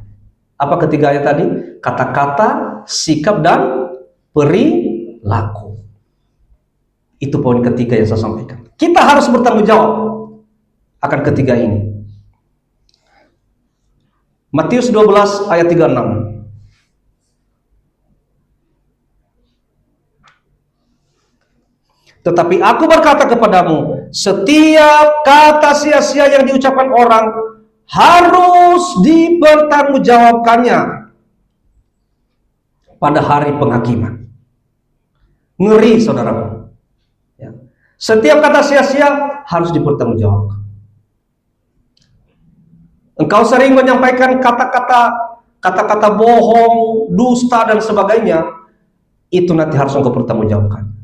Apa ketiganya tadi? Kata-kata, sikap, dan perilaku. Itu poin ketiga yang saya sampaikan. Kita harus bertanggung jawab akan ketiga ini. Matius 12 ayat 36. Tetapi aku berkata kepadamu, setiap kata sia-sia yang diucapkan orang harus dipertanggungjawabkannya pada hari penghakiman. Ngeri, saudaraku. Ya. Setiap kata sia-sia harus dipertanggungjawabkan. Engkau sering menyampaikan kata-kata bohong, dusta dan sebagainya, itu nanti harus engkau pertanggungjawabkan.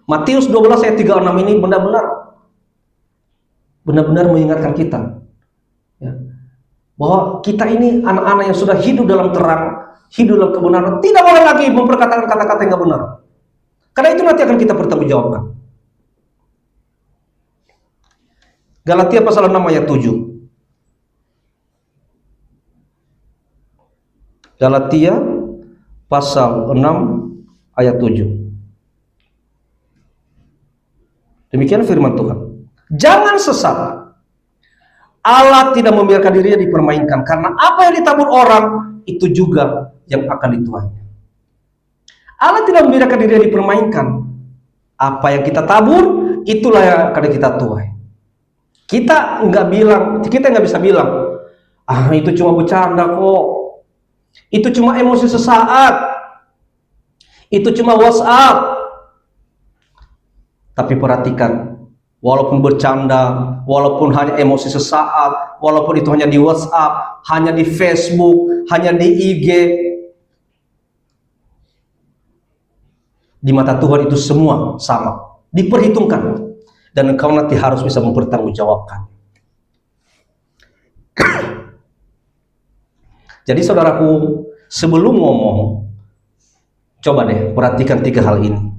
Matius 12 ayat 36 ini benar-benar mengingatkan kita, ya, bahwa kita ini anak-anak yang sudah hidup dalam terang, hidup dalam kebenaran, tidak boleh lagi memperkatakan kata-kata yang tidak benar. Karena itu nanti akan kita pertanggungjawabkan. Galatia pasal 6 ayat 7. Galatia pasal 6 ayat 7. Demikian firman Tuhan. Jangan sesat. Allah tidak membiarkan dirinya dipermainkan, karena apa yang ditabur orang itu juga yang akan dituainya. Allah tidak membiarkan dirinya dipermainkan. Apa yang kita tabur itulah yang akan kita tuai. Kita nggak bisa bilang, itu cuma bercanda kok. Itu cuma emosi sesaat. Itu cuma WhatsApp. Tapi perhatikan, walaupun bercanda, walaupun hanya emosi sesaat, walaupun itu hanya di WhatsApp, hanya di Facebook, hanya di IG, di mata Tuhan itu semua sama, diperhitungkan, dan engkau nanti harus bisa mempertanggungjawabkan. Jadi saudaraku, sebelum ngomong, coba deh perhatikan 3 hal ini.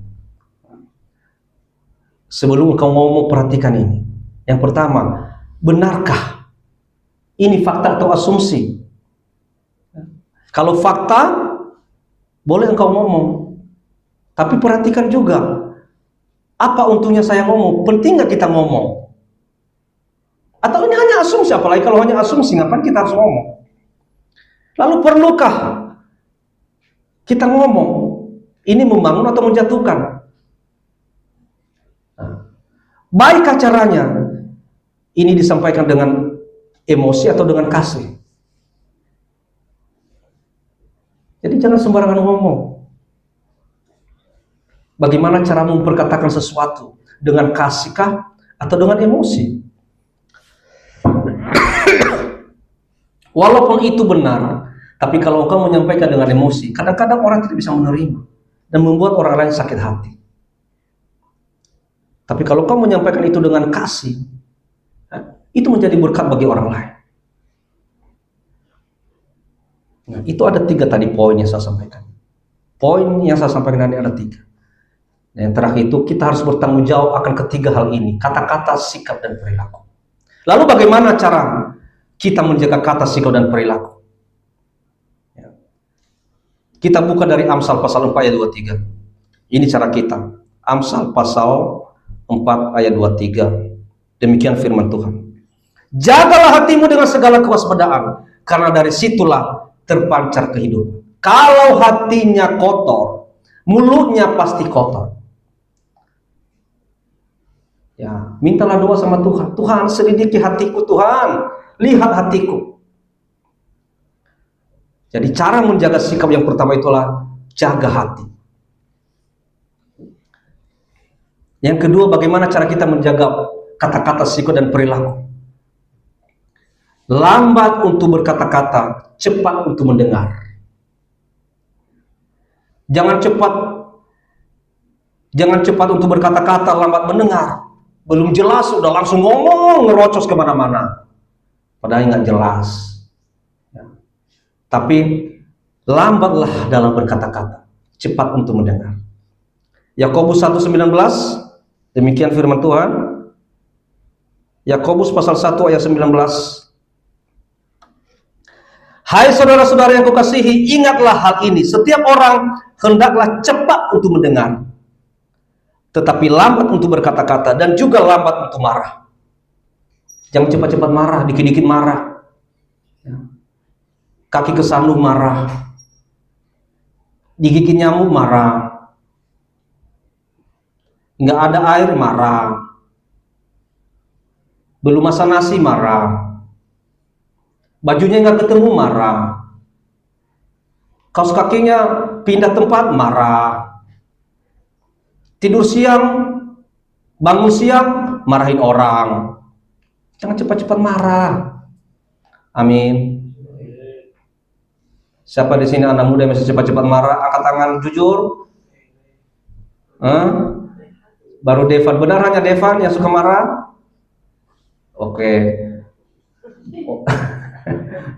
Sebelum engkau ngomong, perhatikan ini. Yang pertama, benarkah ini fakta atau asumsi? Kalau fakta, boleh engkau ngomong. Tapi perhatikan juga, apa untungnya saya ngomong? Penting nggak kita ngomong? Atau ini hanya asumsi? Apalagi kalau hanya asumsi, ngapain kita harus ngomong? Lalu perlukah kita ngomong? Ini membangun atau menjatuhkan? Baikkah caranya? Ini disampaikan dengan emosi atau dengan kasih? Jadi jangan sembarangan ngomong. Bagaimana cara memperkatakan sesuatu? Dengan kasihkah atau dengan emosi? Walaupun itu benar, tapi kalau engkau menyampaikan dengan emosi, kadang-kadang orang tidak bisa menerima dan membuat orang lain sakit hati. Tapi kalau engkau menyampaikan itu dengan kasih, itu menjadi berkat bagi orang lain. Nah, itu ada 3 tadi poin yang saya sampaikan. Poin yang saya sampaikan tadi ada 3. Dan yang terakhir itu, kita harus bertanggung jawab akan ketiga hal ini, kata-kata, sikap, dan perilaku. Lalu bagaimana cara kita menjaga kata, sikap, dan perilaku? Kita buka dari Amsal pasal 4 ayat 23. Ini cara kita. Amsal pasal 4 ayat 23. Demikian firman Tuhan. Jagalah hatimu dengan segala kewaspadaan, karena dari situlah terpancar kehidupan. Kalau hatinya kotor, mulutnya pasti kotor. Ya, mintalah doa sama Tuhan. Tuhan, selidiki hatiku, Tuhan. Lihat hatiku. Jadi cara menjaga sikap yang pertama itulah jaga hati. Yang kedua, bagaimana cara kita menjaga kata-kata, sikap, dan perilaku? Lambat untuk berkata-kata, cepat untuk mendengar. Jangan cepat untuk berkata-kata, lambat mendengar. Belum jelas sudah langsung ngomong, ngerocos kemana-mana, padahal nggak jelas. Tapi lambatlah dalam berkata-kata, cepat untuk mendengar. Yakobus 1:19, demikian firman Tuhan. Yakobus pasal 1 ayat 19. Hai saudara-saudara yang kukasihi, ingatlah hal ini. Setiap orang hendaklah cepat untuk mendengar, tetapi lambat untuk berkata-kata, dan juga lambat untuk marah. Jangan cepat-cepat marah, dikit-dikit marah. Kaki kesandung marah, digigit nyamuk marah, nggak ada air marah, belum masak nasi marah, bajunya nggak ketemu marah, kaos kakinya pindah tempat marah, tidur siang, bangun siang, marahin orang. Jangan cepat-cepat marah. Amin. Siapa di sini anak muda yang masih cepat-cepat marah? Angkat tangan jujur. Baru Devan. Benar hanya Devan yang suka marah? Oke.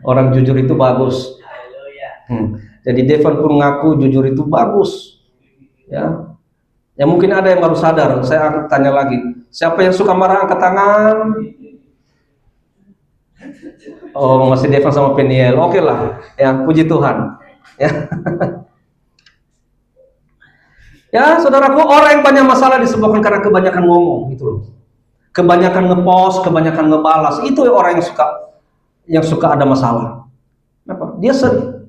Orang jujur itu bagus. Jadi Devan pun ngaku jujur itu bagus. Ya. Ya mungkin ada yang baru sadar. Saya akan tanya lagi. Siapa yang suka marah? Angkat tangan. Oh, masih Devan sama Peniel. Oke lah, ya puji Tuhan. Ya, ya saudaraku, orang yang banyak masalah disebabkan karena kebanyakan ngomong, gitu loh. Kebanyakan ngepost, kebanyakan ngebalas, itu orang yang suka ada masalah. Kenapa? Dia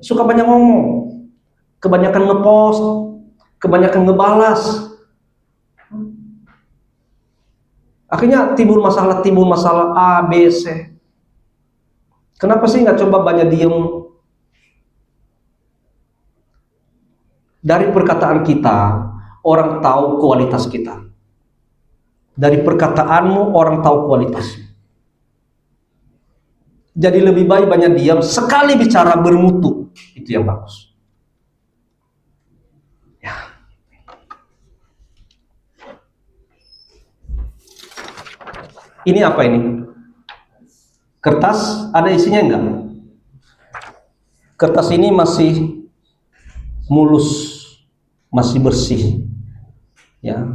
suka banyak ngomong, kebanyakan ngepost, kebanyakan ngebalas. Akhirnya timbul masalah A, B, C. Kenapa sih nggak coba banyak diem? Dari perkataan kita, orang tahu kualitas kita. Dari perkataanmu orang tahu kualitasmu. Jadi lebih baik banyak diam, sekali bicara bermutu, itu yang bagus. Ya. Ini apa ini? Kertas, ada isinya enggak? Kertas ini masih mulus, masih bersih. Ya.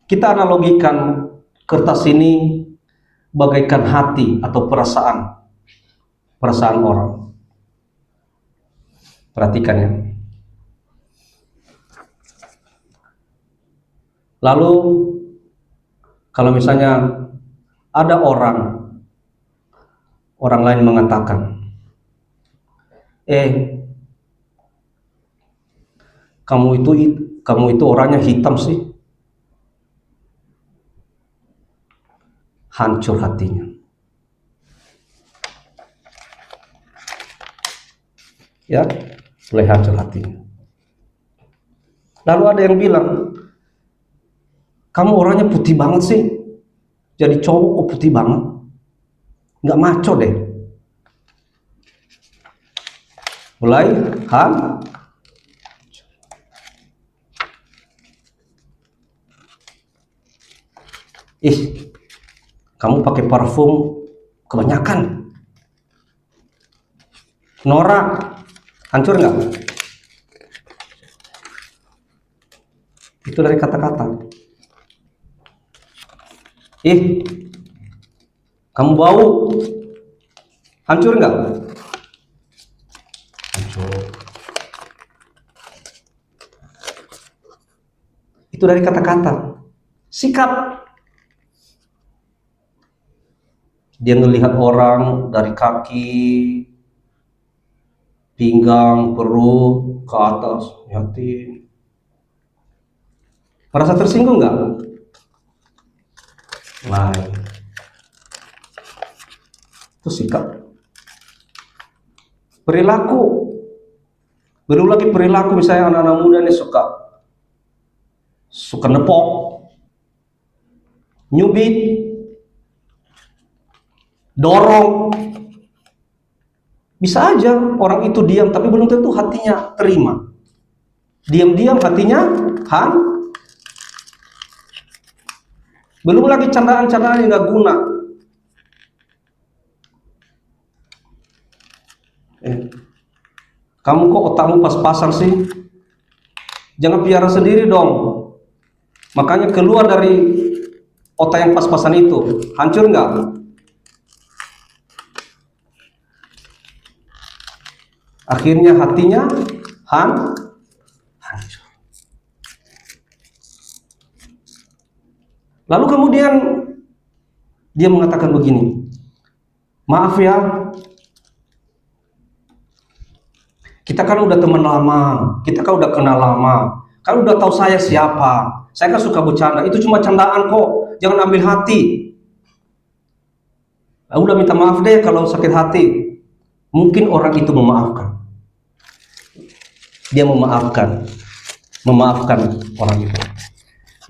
Kita analogikan kertas ini bagaikan hati atau perasaan orang. Perhatikan ya. Lalu kalau misalnya ada orang lain mengatakan, kamu itu orangnya hitam sih. Hancur hatinya. Ya, mulai hancur hatinya. Lalu ada yang bilang, kamu orangnya putih banget sih. Jadi cowok kok putih banget. Nggak maco deh. Mulai kamu pakai parfum kebanyakan. Norak, hancur nggak? Itu dari kata-kata. Kamu bau, hancur nggak? Hancur. Itu dari kata-kata. Sikap. Dia melihat orang dari kaki, pinggang, perut, ke atas, lihatin. Merasa tersinggung nggak? Lain. Itu sikap. Perilaku. Baru lagi perilaku, misalnya anak-anak muda ini suka nepok, nyubit, dorong. Bisa aja orang itu diam, tapi belum tentu hatinya terima. Diam-diam hatinya belum lagi candaan-candaan yang gak guna. Kamu kok otakmu pas-pasan sih? Jangan piara sendiri dong. Makanya keluar dari otak yang pas-pasan itu. Hancur nggak? Akhirnya hatinya hancur. Lalu kemudian dia mengatakan begini, maaf ya, kita kan udah teman lama, kita kan udah kenal lama, kan udah tahu saya siapa, saya kan suka bercanda, itu cuma candaan kok, jangan ambil hati. Udah minta maaf deh kalau sakit hati. Mungkin orang itu memaafkan. Dia memaafkan orang itu.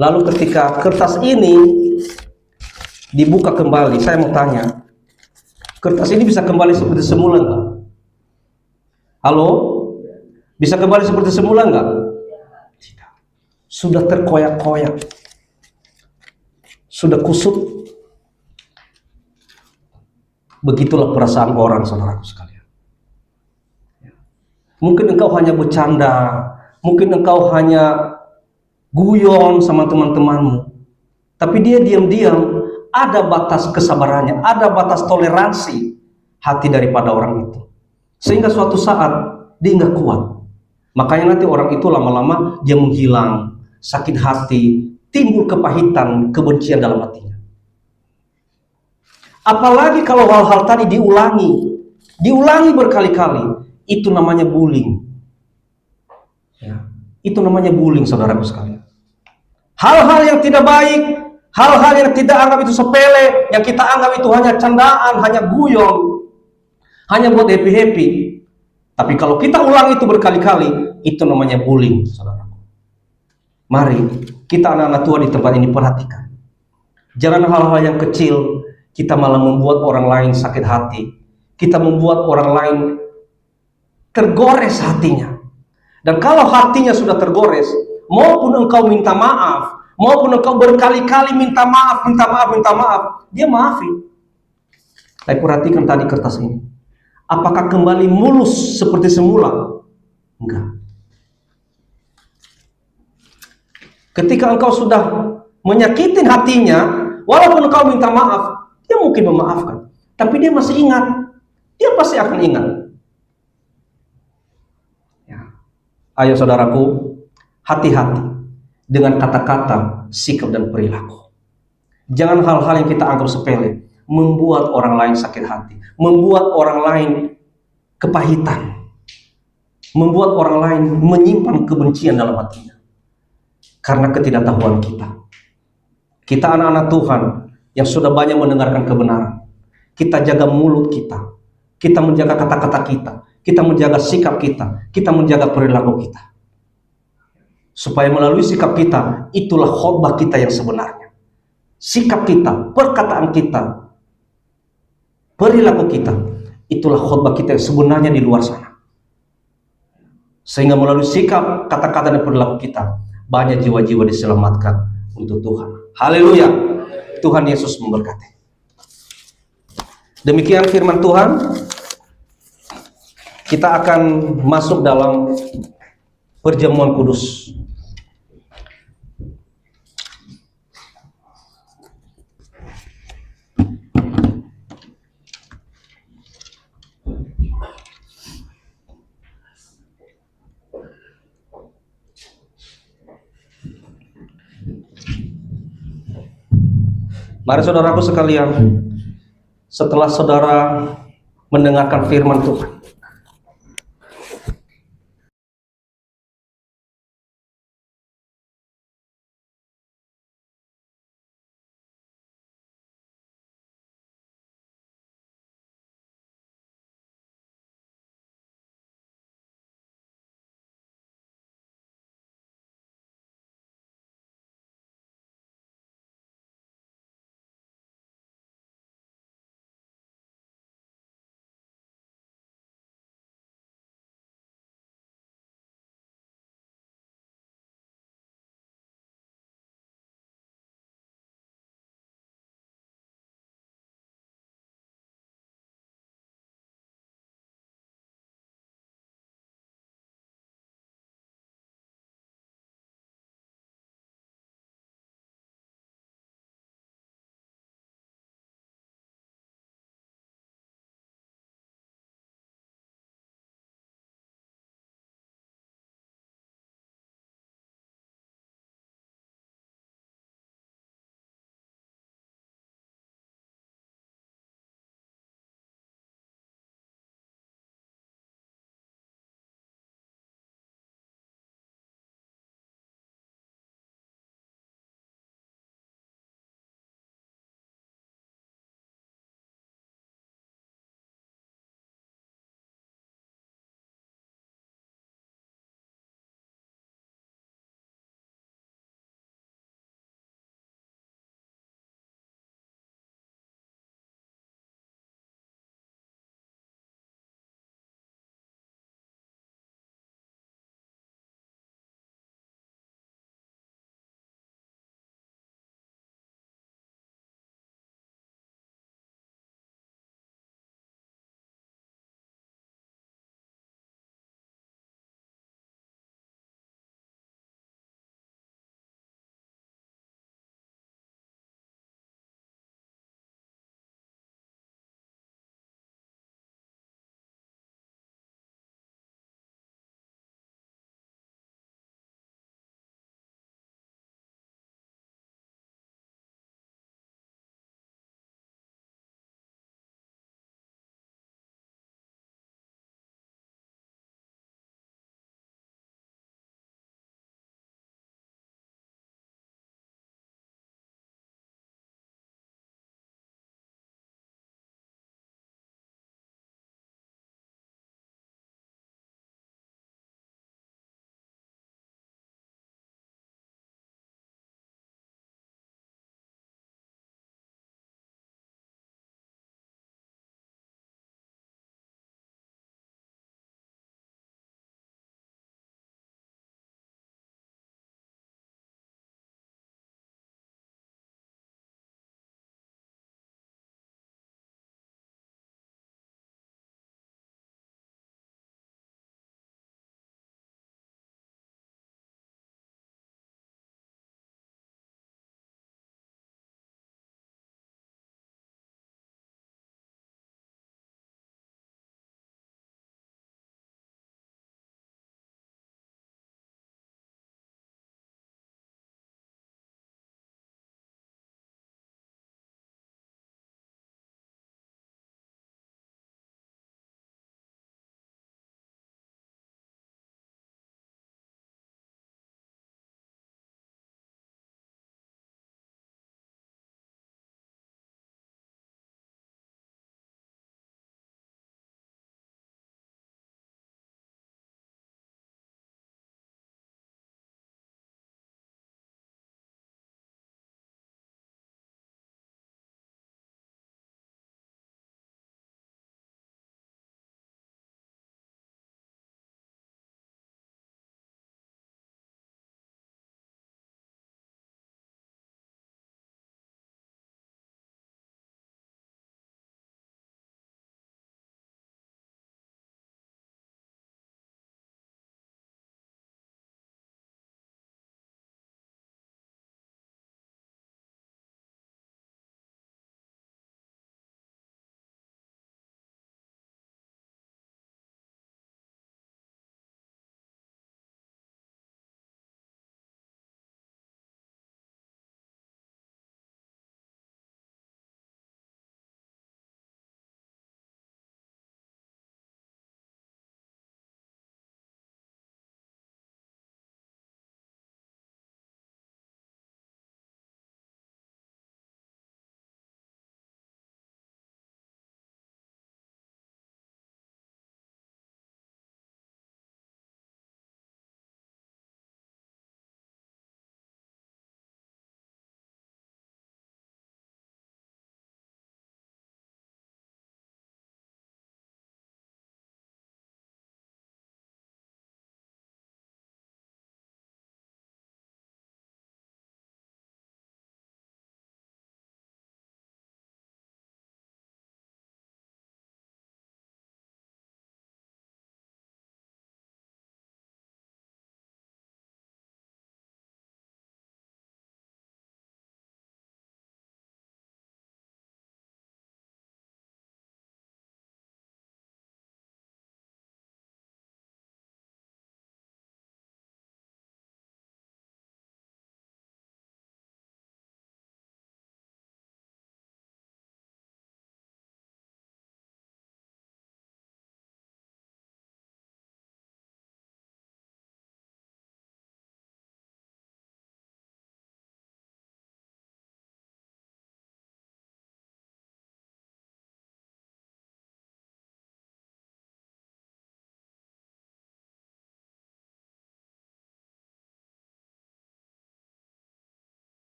Lalu ketika kertas ini dibuka kembali, saya mau tanya, kertas ini bisa kembali seperti semula nggak? Halo? Bisa kembali seperti semula nggak? Tidak. Sudah terkoyak-koyak, sudah kusut. Begitulah perasaan orang, saudaraku sekalian. Mungkin engkau hanya bercanda, mungkin engkau hanya guyon sama teman-temanmu, tapi dia diam-diam ada batas kesabarannya, ada batas toleransi hati daripada orang itu, sehingga suatu saat dia nggak kuat. Makanya nanti orang itu lama-lama dia menghilang, sakit hati, timbul kepahitan, kebencian dalam hatinya. Apalagi kalau hal-hal tadi diulangi berkali-kali, itu namanya bullying. Ya, itu namanya bullying, saudaraku sekalian. Hal-hal yang tidak baik, hal-hal yang tidak anggap itu sepele, yang kita anggap itu hanya candaan, hanya guyon, hanya buat happy-happy. Tapi kalau kita ulang itu berkali-kali, itu namanya bullying, saudaraku. Mari kita anak-anak Tuhan di tempat ini perhatikan. Jangan hal-hal yang kecil kita malah membuat orang lain sakit hati. Kita membuat orang lain tergores hatinya. Dan kalau hatinya sudah tergores, maupun engkau minta maaf, maupun engkau berkali-kali minta maaf, dia maafin. Tapi perhatikan tadi kertas ini. Apakah kembali mulus seperti semula? Enggak. Ketika engkau sudah menyakitin hatinya, walaupun engkau minta maaf, dia mungkin memaafkan. Tapi dia masih ingat. Dia pasti akan ingat. Ya. Ayo saudaraku, hati-hati dengan kata-kata, sikap dan perilaku. Jangan hal-hal yang kita anggap sepele membuat orang lain sakit hati, membuat orang lain kepahitan, membuat orang lain menyimpan kebencian dalam hatinya karena ketidaktahuan kita. Kita anak-anak Tuhan yang sudah banyak mendengarkan kebenaran, kita jaga mulut kita menjaga kata-kata kita menjaga sikap kita menjaga perilaku kita, supaya melalui sikap kita itulah khotbah kita yang sebenarnya. Sikap kita, perkataan kita, perilaku kita, itulah khotbah kita yang sebenarnya di luar sana. Sehingga melalui sikap, kata-kata dan perilaku kita, banyak jiwa-jiwa diselamatkan untuk Tuhan. Haleluya. Tuhan Yesus memberkati. Demikian firman Tuhan. Kita akan masuk dalam perjamuan kudus. Mari saudaraku sekalian, setelah saudara mendengarkan firman Tuhan,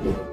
Tuhan.